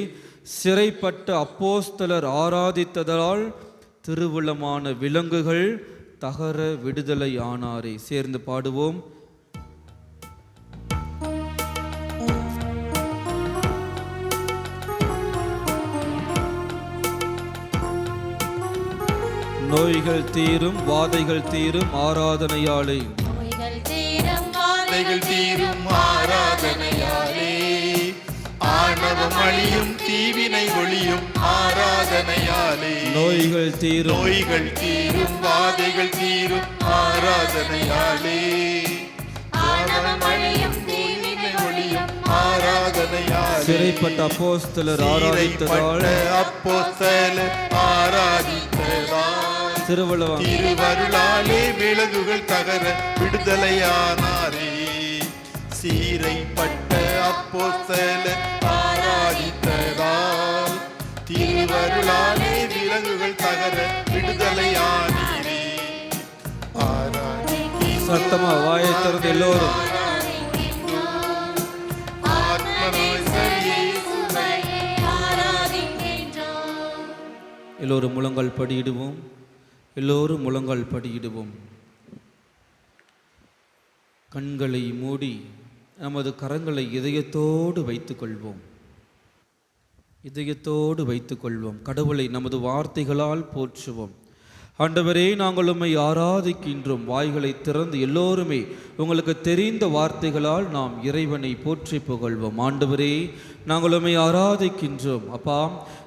சிறைப்பட்ட அப்போஸ்தலர் ஆராதித்ததால் திருவுளமான விலங்குகள் தகர விடுதலை ஆனாரே. சேர்ந்து பாடுவோம். நோய்கள் தீரும், வாதைகள் தீரும் ஆராதனையாலே, நோய்கள் தீரும், வாதைகள் தீரும் ஆராதனையாலே, ஆணவம் அழியும், தீவினை ஒளியும் ஆராதனையாலே. நோய்கள் தீரும், நோய்கள் தீரும், வாதைகள் தீரும் ஆராதனையாலே, ஆணவம் அழியும், தீவினை ஒளியும் ஆராதனையாலே. சிறைப்பட்ட அப்போஸ்தலர் ஆராதித்ததால், அப்போஸ்தலர் ஆராதித்ததால், திருவள்ளுவர் திருவருளாலே விலங்குகள் தகர விடுதலையானாரே. சீரைப்பட்ட அப்போஸ்தலர் ஆராதித்ததால் திருவருளாலே விலங்குகள் தகர விடுதலையானீரே. சத்தமா வாயை திறந்து எல்லோரும் எல்லோரும் முழங்கால் படியிடுவோம். எல்லோரும் முழங்கால் படியிடுவோம். கண்களை மூடி நமது கரங்களை இதயத்தோடு வைத்துக்கொள்வோம். இதயத்தோடு வைத்துக்கொள்வோம். கடவுளை நமது வார்த்தைகளால் போற்றுவோம். ஆண்டவரே, நாங்கள் உம்மை ஆராதிக்கின்றோம். வாய்களை திறந்து எல்லோருமே உங்களுக்கு தெரிந்த வார்த்தைகளால் நாம் இறைவனை போற்றி புகழ்வோம். ஆண்டவரே, நாங்கள் உம்மை ஆராதிக்கின்றோம். அப்பா,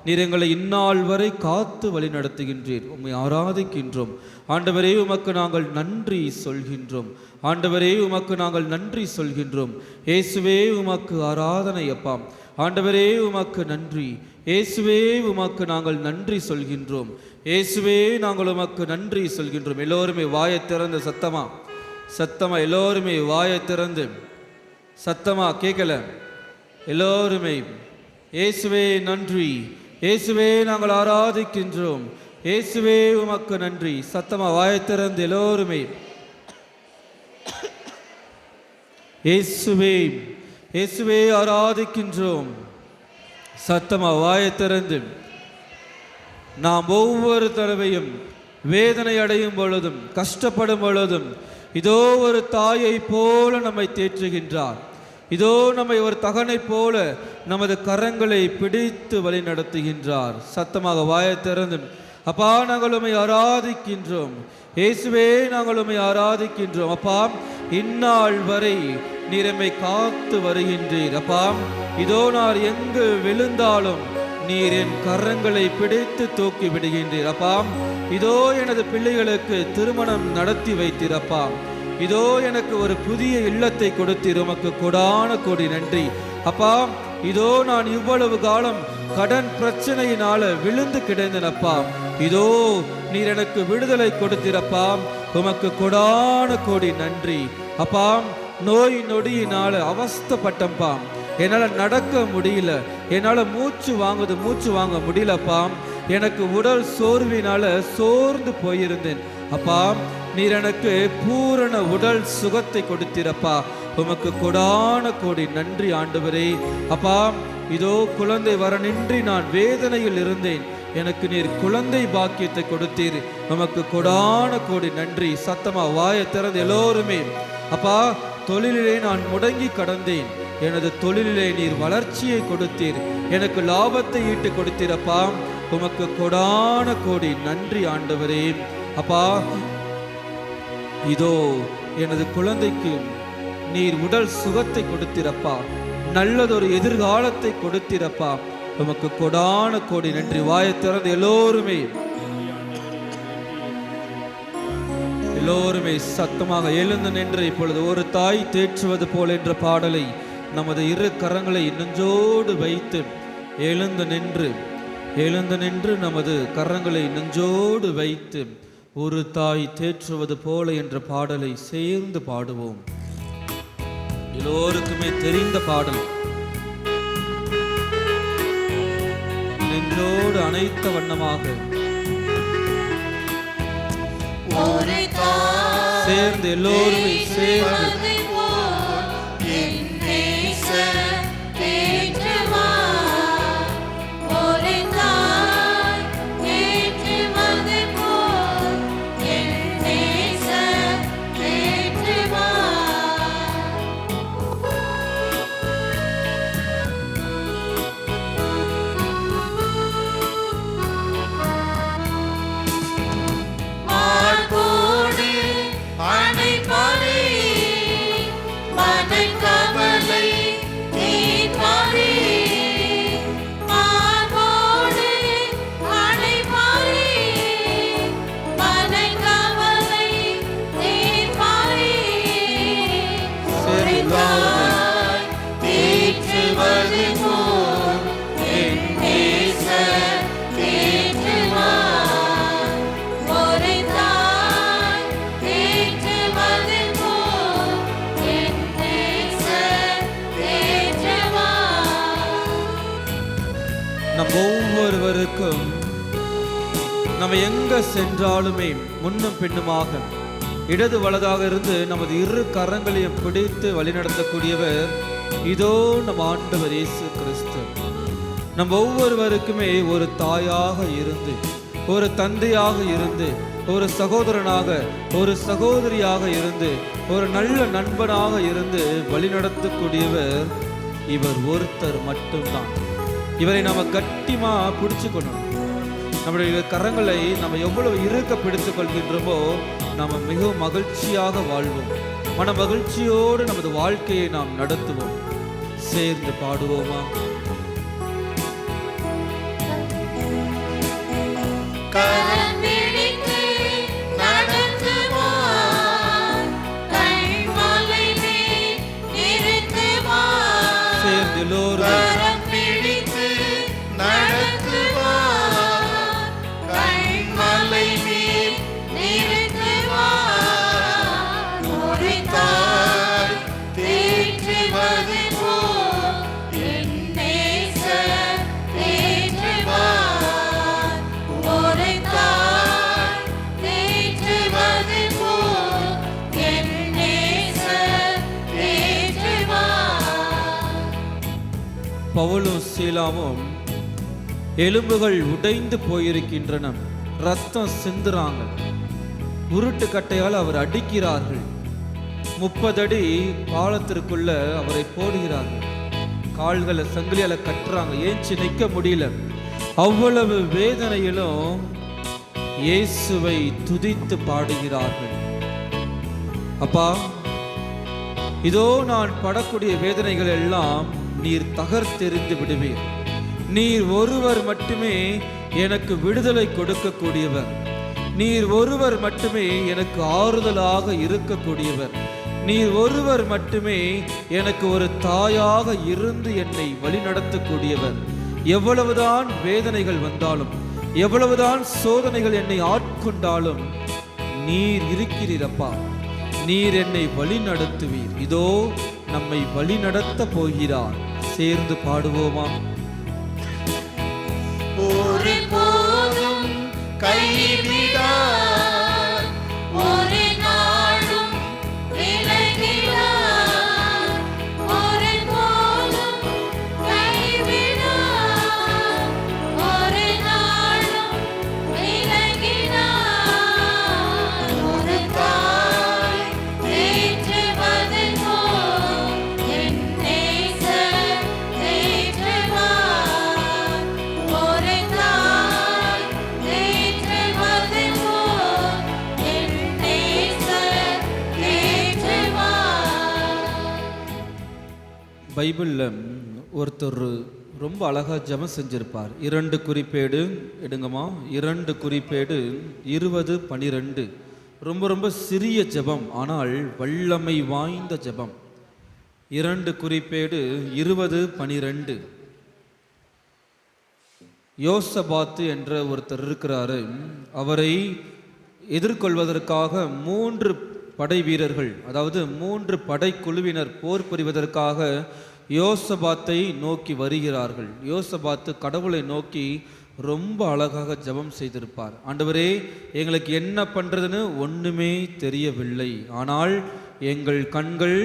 நீர் எங்களை இந்நாள் வரை காத்து வழி நடத்துகின்றீர். உம்மை ஆராதிக்கின்றோம். ஆண்டவரே, உமக்கு நாங்கள் நன்றி சொல்கின்றோம். ஆண்டவரே, உமக்கு நாங்கள் நன்றி சொல்கின்றோம். இயேசுவே, உமக்கு ஆராதனை. அப்பா, ஆண்டவரே, உமக்கு நன்றி. இயேசுவே, உமக்கு நாங்கள் நன்றி சொல்கின்றோம். இயேசுவே, நாங்கள் உமக்கு நன்றி சொல்கின்றோம். எல்லோருமே வாயை திறந்து சத்தமா எல்லோருமே வாயை திறந்து சத்தமா கேட்கல எல்லோருமே இயேசுவே நன்றி. இயேசுவே, நாங்கள் ஆராதிக்கின்றோம். இயேசுவே, உமக்கு நன்றி. சத்தமா வாயை திறந்து எல்லோருமே இயேசுவே இயேசுவே ஆராதிக்கின்றோம். சத்தமா வாயை திறந்து நாம் ஒவ்வொரு தடவையும் வேதனை அடையும் பொழுதும் கஷ்டப்படும் பொழுதும் இதோ ஒரு தாயை போல நம்மை தேற்றுகின்றார். இதோ நம்மை ஒரு தகனை போல நமது கரங்களை பிடித்து வழி நடத்துகின்றார். சத்தமாக வாயை திறந்து அப்பா, நாங்கள் உம்மை ஆராதிக்கின்றோம். இயேசுவே, நாங்கள் உம்மை ஆராதிக்கின்றோம். அப்பா, இந்நாள் வரை நீர் எம்மை காத்து வருகின்றீர். அப்பா, இதோ நான் எங்கு விழுந்தாலும் நீர் என் கரங்களை பிடித்து தூக்கி விடுகின்றீர். அப்பா, இதோ எனது பிள்ளைகளுக்கு திருமணம் நடத்தி வைத்தீர். அப்பா, இதோ எனக்கு ஒரு புதிய இல்லத்தை கொடுத்தீர். உமக்கு கொடான கோடி நன்றி. அப்பா, இதோ நான் இவ்வளவு காலம் கடன் பிரச்சனையினால விழுந்து கிடந்தேன். அப்பா, இதோ நீர் எனக்கு விடுதலை கொடுத்தீரப்பா. உமக்கு கொடான கோடி நன்றி. அப்பா, நோய் நொடியினால அவஸ்தப்பட்டப்பா, என்னால் நடக்க முடியல, என்னால் மூச்சு வாங்க முடியலப்பா. எனக்கு உடல் சோர்வினால சோர்ந்து போயிருந்தேன். அப்பா, நீர் எனக்கு பூரண உடல் சுகத்தை கொடுத்தீரப்பா. உமக்கு கொடான கோடி நன்றி ஆண்டவரே. அப்பா, இதோ குழந்தை வரனின்றி நான் வேதனையில் இருந்தேன். எனக்கு நீர் குழந்தை பாக்கியத்தை கொடுத்தீர். உமக்கு கொடான கோடி நன்றி. சத்தமா வாயை திறந்து எல்லோருமே அப்பா, தொழிலிலே நான் முடங்கி கடந்தேன். எனது தொழிலிலே நீர் வளர்ச்சியை கொடுத்தீர். எனக்கு லாபத்தை ஈட்டு கொடுத்தீரப்பா. உமக்கு கொடான கோடி நன்றி ஆண்டவரே. அப்பா, இதோ எனது குழந்தைக்கு நீர் உடல் சுகத்தை கொடுத்தீரப்பா. நல்லதொரு எதிர்காலத்தை கொடுத்தீரப்பா. உமக்கு கொடான கோடி நன்றி. வாயை திறந்து எல்லோருமே சத்தமாக எழுந்து நின்று இப்பொழுது ஒரு தாய் தேற்றுவது போல என்ற பாடலை நமது இரு கரங்களை நெஞ்சோடு வைத்து எழுந்து நின்று நமது கரங்களை நெஞ்சோடு வைத்து ஒரு தாய் தேற்றுவது போல என்ற பாடலை சேர்ந்து பாடுவோம். எல்லோருக்குமே தெரிந்த பாடல். நெஞ்சோடு அனைத்த வண்ணமாக சேர்ந்து எல்லோருமே சேர்ந்து மனை கவலை நம் ஒவ்வொருவருக்கும் நம்ம எங்க சென்றாலுமே முன்னும் பின்னுமாக இடது வலதாக இருந்து நமது இரு கரங்களையும் பிடித்து வழிநடத்தக்கூடியவர் இதோ நம் ஆண்டவர் இயேசு கிறிஸ்து. நம் ஒவ்வொருவருக்குமே ஒரு தாயாக இருந்து, ஒரு தந்தையாக இருந்து, ஒரு சகோதரனாக, ஒரு சகோதரியாக இருந்து, ஒரு நல்ல நண்பனாக இருந்து வழிநடத்தக்கூடியவர் இவர் ஒருத்தர் மட்டும்தான். இவரை நாம கட்டிமா பிடிச்சுக்கணும். நம்முடைய கரங்களை நம்ம எவ்வளவு இறுக்க பிடித்துக் கொள்கின்றோமோ நம்ம மிகவும் மகிழ்ச்சியாக வாழ்வோம். மன மகிழ்ச்சியோடு நமது வாழ்க்கையை நாம் நடத்துவோம். சேர்ந்து பாடுவோமா? கரம் பிடித்து நடத்துவார், கண்மலை மேல் நிறுத்துவார். சேர்ந்து எல்லோரும் கரம் பிடித்து நடத்துவார், கண்மலை மேல் நிறுத்துவார். ஒரு தாய் தேற்றுவது போல் என் நேசர் தேற்றுவார். ஒரு தாய் தேற்றுவது போல் என் நேசர் தேற்றுவார். பவுலும் சீலாவும் எலும்புகள் உடைந்து போயிருக்கின்றன, ரத்தம் சிந்துறாங்க, உருட்டு கட்டையால் அவர் அடிக்கிறார்கள், 30 அடி பாலத்திற்குள்ள அவரை போடுகிறார்கள், கால்களை சங்கிலியால கட்டுறாங்க, ஏஞ்சி நிற்க முடியல. அவ்வளவு வேதனையிலும் இயேசுவை துதித்து பாடுகிறார்கள். அப்பா, இதோ நான் படக்கூடிய வேதனைகள் எல்லாம் நீர் தகர்த்தெறிந்து விடுவீர். நீர் ஒருவர் மட்டுமே எனக்கு விடுதலை கொடுக்கக்கூடியவர். நீர் ஒருவர் மட்டுமே எனக்கு ஆறுதலாக இருக்கக்கூடியவர். நீர் ஒருவர் மட்டுமே எனக்கு ஒரு தாயாக இருந்து என்னை வழிநடத்தக்கூடியவர். எவ்வளவுதான் வேதனைகள் வந்தாலும், எவ்வளவுதான் சோதனைகள் என்னை ஆட்கொண்டாலும் நீர் இருக்கிறீரப்பா. நீர் என்னை வழி நடத்துவீர். இதோ நம்மை வழி நடத்த போகிறார். சேர்ந்து பாடுவோமா? ஒரு போதும் கைவிடார், ஒரு நாளும் விலகிடார். ஒரு போதும் கைவிடார், ஒரு நாளும் விலகிடார். ஒரு தாய் தேற்றுவது போல் என் நேசர் தேற்றுவார். ஒரு தாய் தேற்றுவது போல் என் நேசர் தேற்றுவார். பைபிளில் ஒருத்தர் ரொம்ப அழகாக ஜெபம் செஞ்சிருப்பார். 2 குறிப்பேடு எடுங்கம்மா. 2 குறிப்பேடு 20:12. ரொம்ப ரொம்ப சிறிய ஜெபம், ஆனால் வல்லமை வாய்ந்த ஜெபம். 2 குறிப்பேடு 20:12. யோசபாத்து என்ற ஒருத்தர் இருக்கிறாரு. அவரை எதிர்கொள்வதற்காக 3 படை வீரர்கள், அதாவது 3 படைக்குழுவினர் போர் புரிவதற்காக யோசபாத்தை நோக்கி வருகிறார்கள். யோசபாத்து கடவுளை நோக்கி ரொம்ப அழகாக ஜெபம் செய்திருப்பார். ஆண்டவரே, எங்களுக்கு என்ன பண்றதுன்னு ஒண்ணுமே தெரியவில்லை, ஆனால் எங்கள் கண்கள்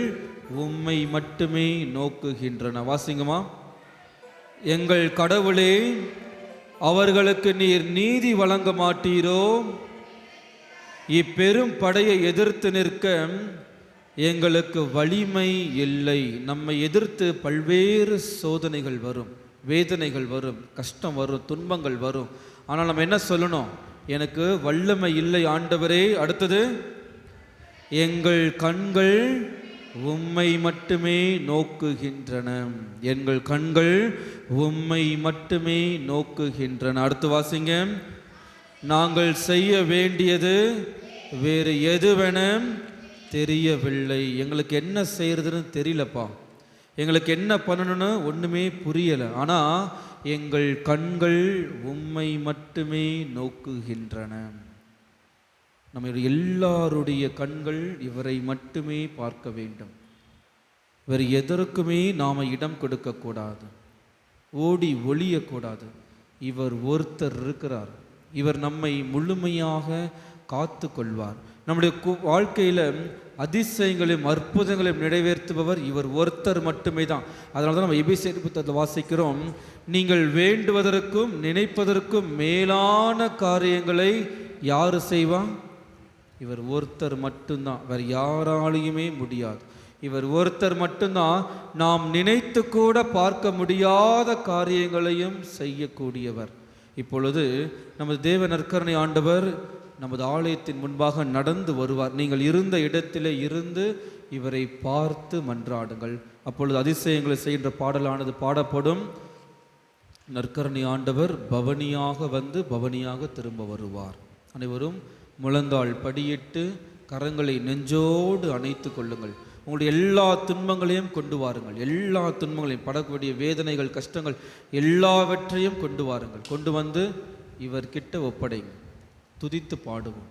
உம்மை மட்டுமே நோக்குகின்றன. வாசிங்கம்மா. எங்கள் கடவுளே, அவர்களுக்கு நீர் நீதி வழங்க மாட்டீரோ? இப்பெரும் படையை எதிர்த்து நிற்க எங்களுக்கு வலிமை இல்லை. நம்மை எதிர்த்து பல்வேறு சோதனைகள் வரும், வேதனைகள் வரும், கஷ்டம் வரும், துன்பங்கள் வரும். ஆனால் நம்ம என்ன சொல்லணும்? எனக்கு வல்லமை இல்லை ஆண்டவரே. அடுத்தது, எங்கள் கண்கள் உம்மை மட்டுமே நோக்குகின்றன. எங்கள் கண்கள் உம்மை மட்டுமே நோக்குகின்றன. அடுத்து வாசிங்க. நாங்கள் செய்ய வேண்டியது வேறு எதுவென தெரியவில்லை. எங்களுக்கு என்ன செய்யறதுன்னு தெரியலப்பா, எங்களுக்கு என்ன பண்ணணும்னு ஒன்றுமே புரியலை. ஆனால் எங்கள் கண்கள் உம்மை மட்டுமே நோக்குகின்றன. நம்முடைய எல்லாருடைய கண்கள் இவரை மட்டுமே பார்க்க வேண்டும். வேறு எதற்குமே நாம் இடம் கொடுக்கக்கூடாது. ஓடி ஒளியக்கூடாது. இவர் ஒருத்தர் இருக்கிறார். இவர் நம்மை முழுமையாக காத்து கொள்வார். நம்முடைய வாழ்க்கையில் அதிசயங்களையும் அற்புதங்களையும் நிறைவேற்றுபவர் இவர் ஒருத்தர் மட்டுமே தான். அதனால தான் நம்ம எபேசியர் புத்தகத்தில் வாசிக்கிறோம், நீங்கள் வேண்டுவதற்கும் நினைப்பதற்கும் மேலான காரியங்களை யார் செய்வா? இவர் ஒருத்தர் மட்டும்தான், வேறு யாராலையுமே முடியாது. இவர் ஒருத்தர் மட்டும்தான் நாம் நினைத்து கூட பார்க்க முடியாத காரியங்களையும் செய்யக்கூடியவர். இப்பொழுது நமது தேவ நற்கருணை ஆண்டவர் நமது ஆலயத்தின் முன்பாக நடந்து வருவார். நீங்கள் இருந்த இடத்திலே இருந்து இவரை பார்த்து மன்றாடுங்கள். அப்பொழுது அதிசயங்களை செய்கின்ற பாடலானது பாடப்படும். நற்கருணை ஆண்டவர் பவனியாக வந்து பவனியாக திரும்ப வருவார். அனைவரும் முழந்தாள் படியிட்டு கரங்களை நெஞ்சோடு அணைத்து கொள்ளுங்கள். உங்களுடைய எல்லா துன்பங்களையும் கொண்டு வாருங்கள். எல்லா துன்பங்களையும், படக்கூடிய வேதனைகள், கஷ்டங்கள் எல்லாவற்றையும் கொண்டு வாருங்கள். கொண்டு வந்து இவர்கிட்ட ஒப்படைங்க. துதித்து பாடுவோம்.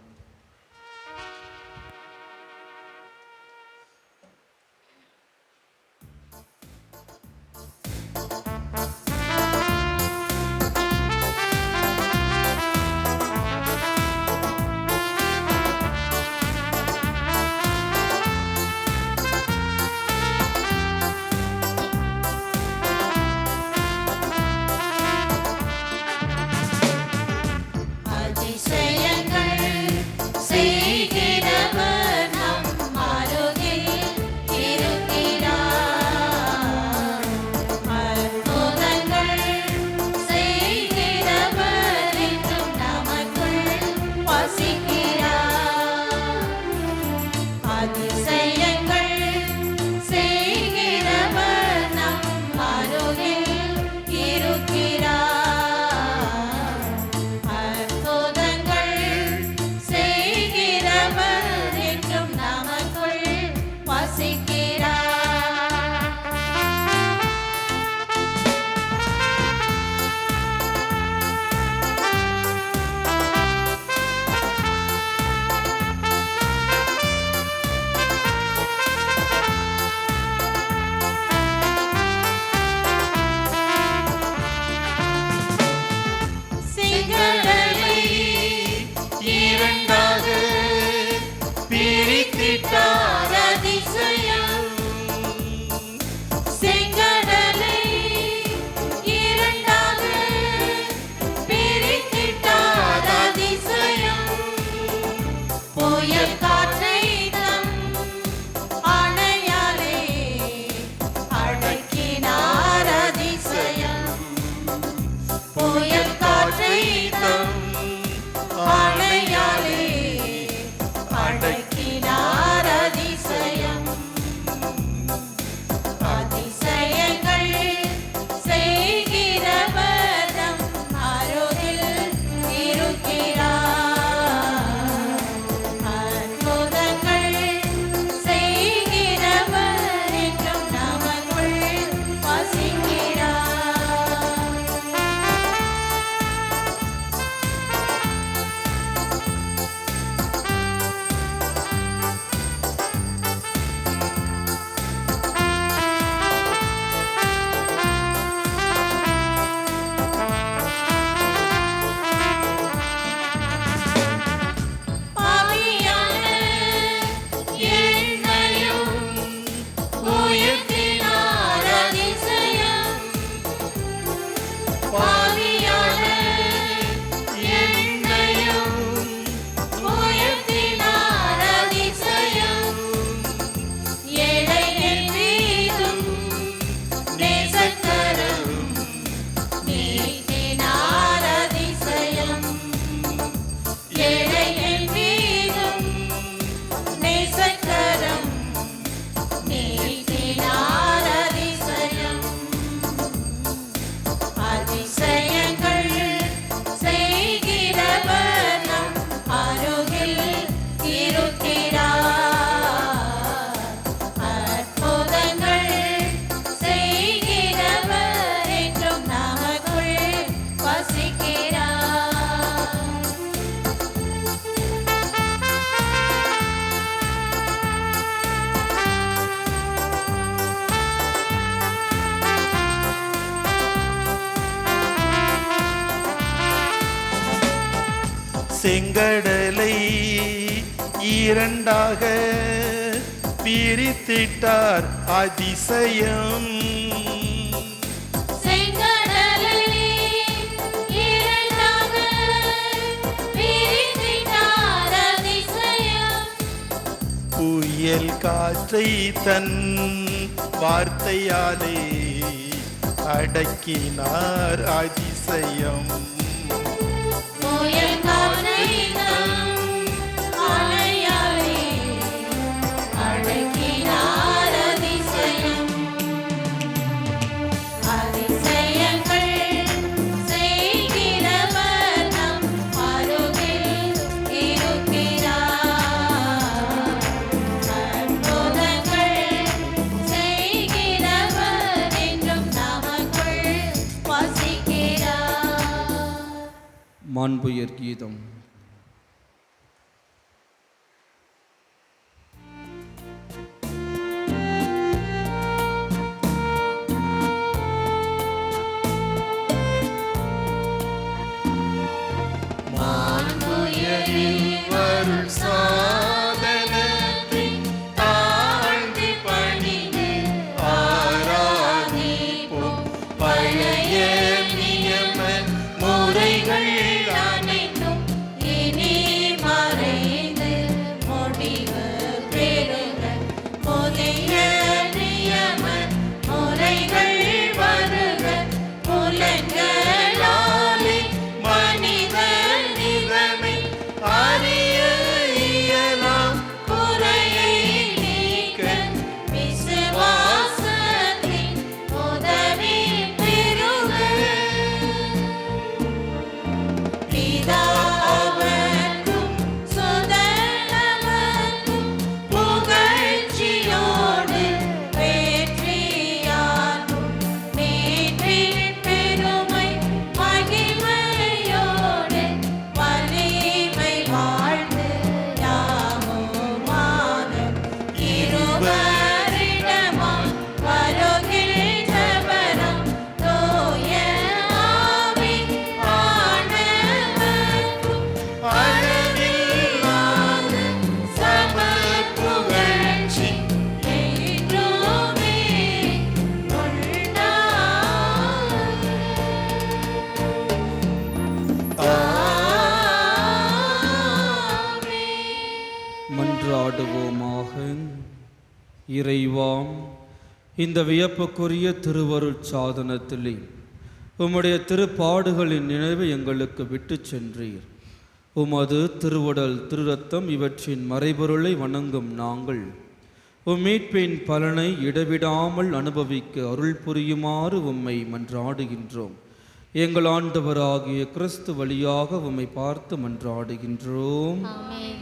அதிசயங்கள் செங்கடலை இரண்டாக பிரித்திட்டார் அதிசயம். செங்கடலை இரண்டாக பிரித்திட்டார் அதிசயம். புயல் காற்றை தன் வார்த்தையாலே அடக்கினார் அதிசயம். புயல் காற்றை தம் அலையாலே அடக்கினார் அதிசயம். அதிசயங்கள் செய்கிறவர் நம் அருகில் இருக்கிறார். அற்புதங்கள் செய்கிறவர் என்றும் நமக்குள் வசிக்கிறார். மாண்புயர் கீதம். அருள் சாதனத்தை தாழ்ந்து பணிந்து ஆராதிப்போம். பழைய நியம முறைகள் அனைத்தும் இனி மறைந்து முடிவு பெறுக. புதிய நியம முறைகள் வருக. புலன்களாலே மனிதன் நிலைமை அறிய இயலாம். குறையை நீக்க விசுவாசத்தின் உதவி பெறுக. பிதாவுக்கும் சுதனுக்கும் புகழ்ச்சியோடு வெற்றியாகும். மேன்மேல் பெருமை மகிமையோடு வலிமை வாழ்ந்து யாமுமாக இருவரிடமாய் வருகின்றவரும் தூய ஆவி ஆண்டவர்க்கும் அளவில்லாத சம புகழ்ச்சி என்றுமே உண்டாகும். மன்றாடுவோமாக. இறைவாம், இந்த வியப்புக்குரிய திருவருட் சாதனத்திலே உம்முடைய திருப்பாடுகளின் நினைவை எங்களுக்கு விட்டுச் சென்றீர். உமது திருவுடல் திருரத்தம் இவற்றின் மறைபொருளை வணங்கும் நாங்கள் மீட்பின் பலனை இடைவிடாமல் அனுபவிக்க அருள் புரியுமாறு உம்மை மன்றாடுகின்றோம். எங்கள் ஆண்டவராகிய கிறிஸ்து வழியாக உம்மை பார்த்து மன்றாடுகின்றோம். ஆமென்.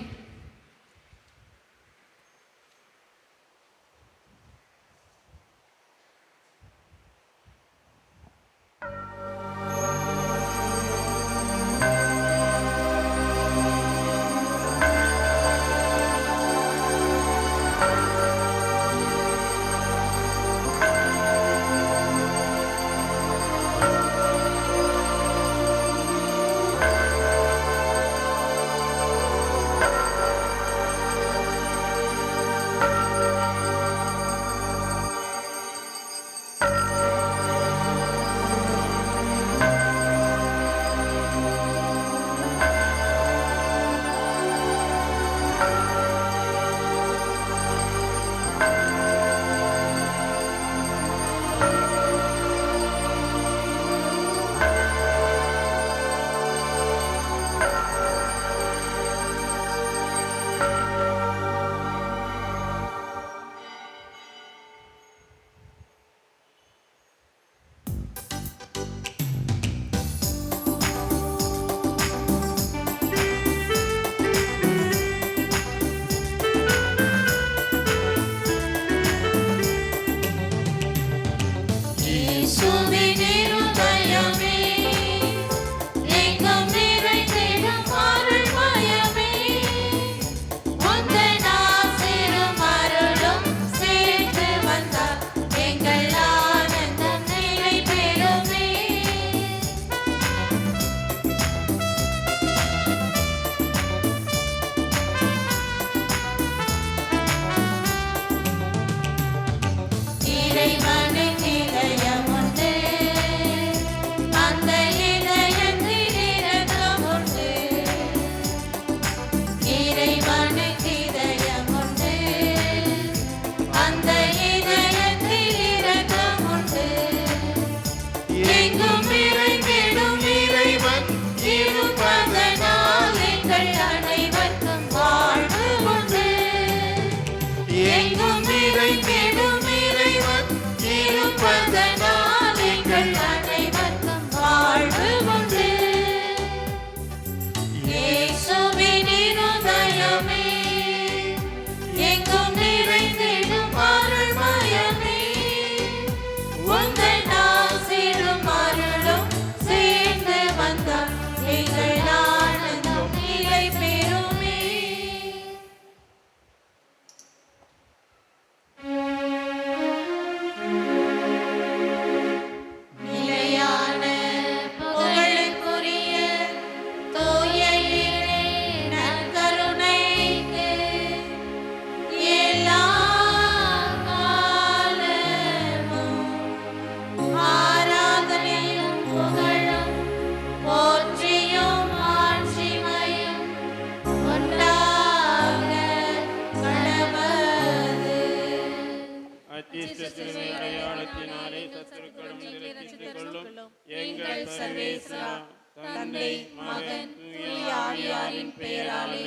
சிலுவை அடையாளத்தினாலே சத்துருக்களும் ரட்சித்துக் கொள்ளும் எங்கள் சர்வேஸ்வரா தந்தை மகன் தூய ஆவியாரின் பெயராலே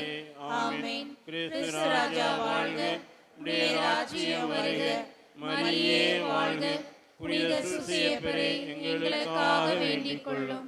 ஆமென். கிறிஸ்து ராஜா வாழ்க, உம்முடைய ராஜ்யம் வருக, மரியே வாழ்க, புனித சூசையப்பரே எங்களுக்காக வேண்டிக் கொள்ளும்.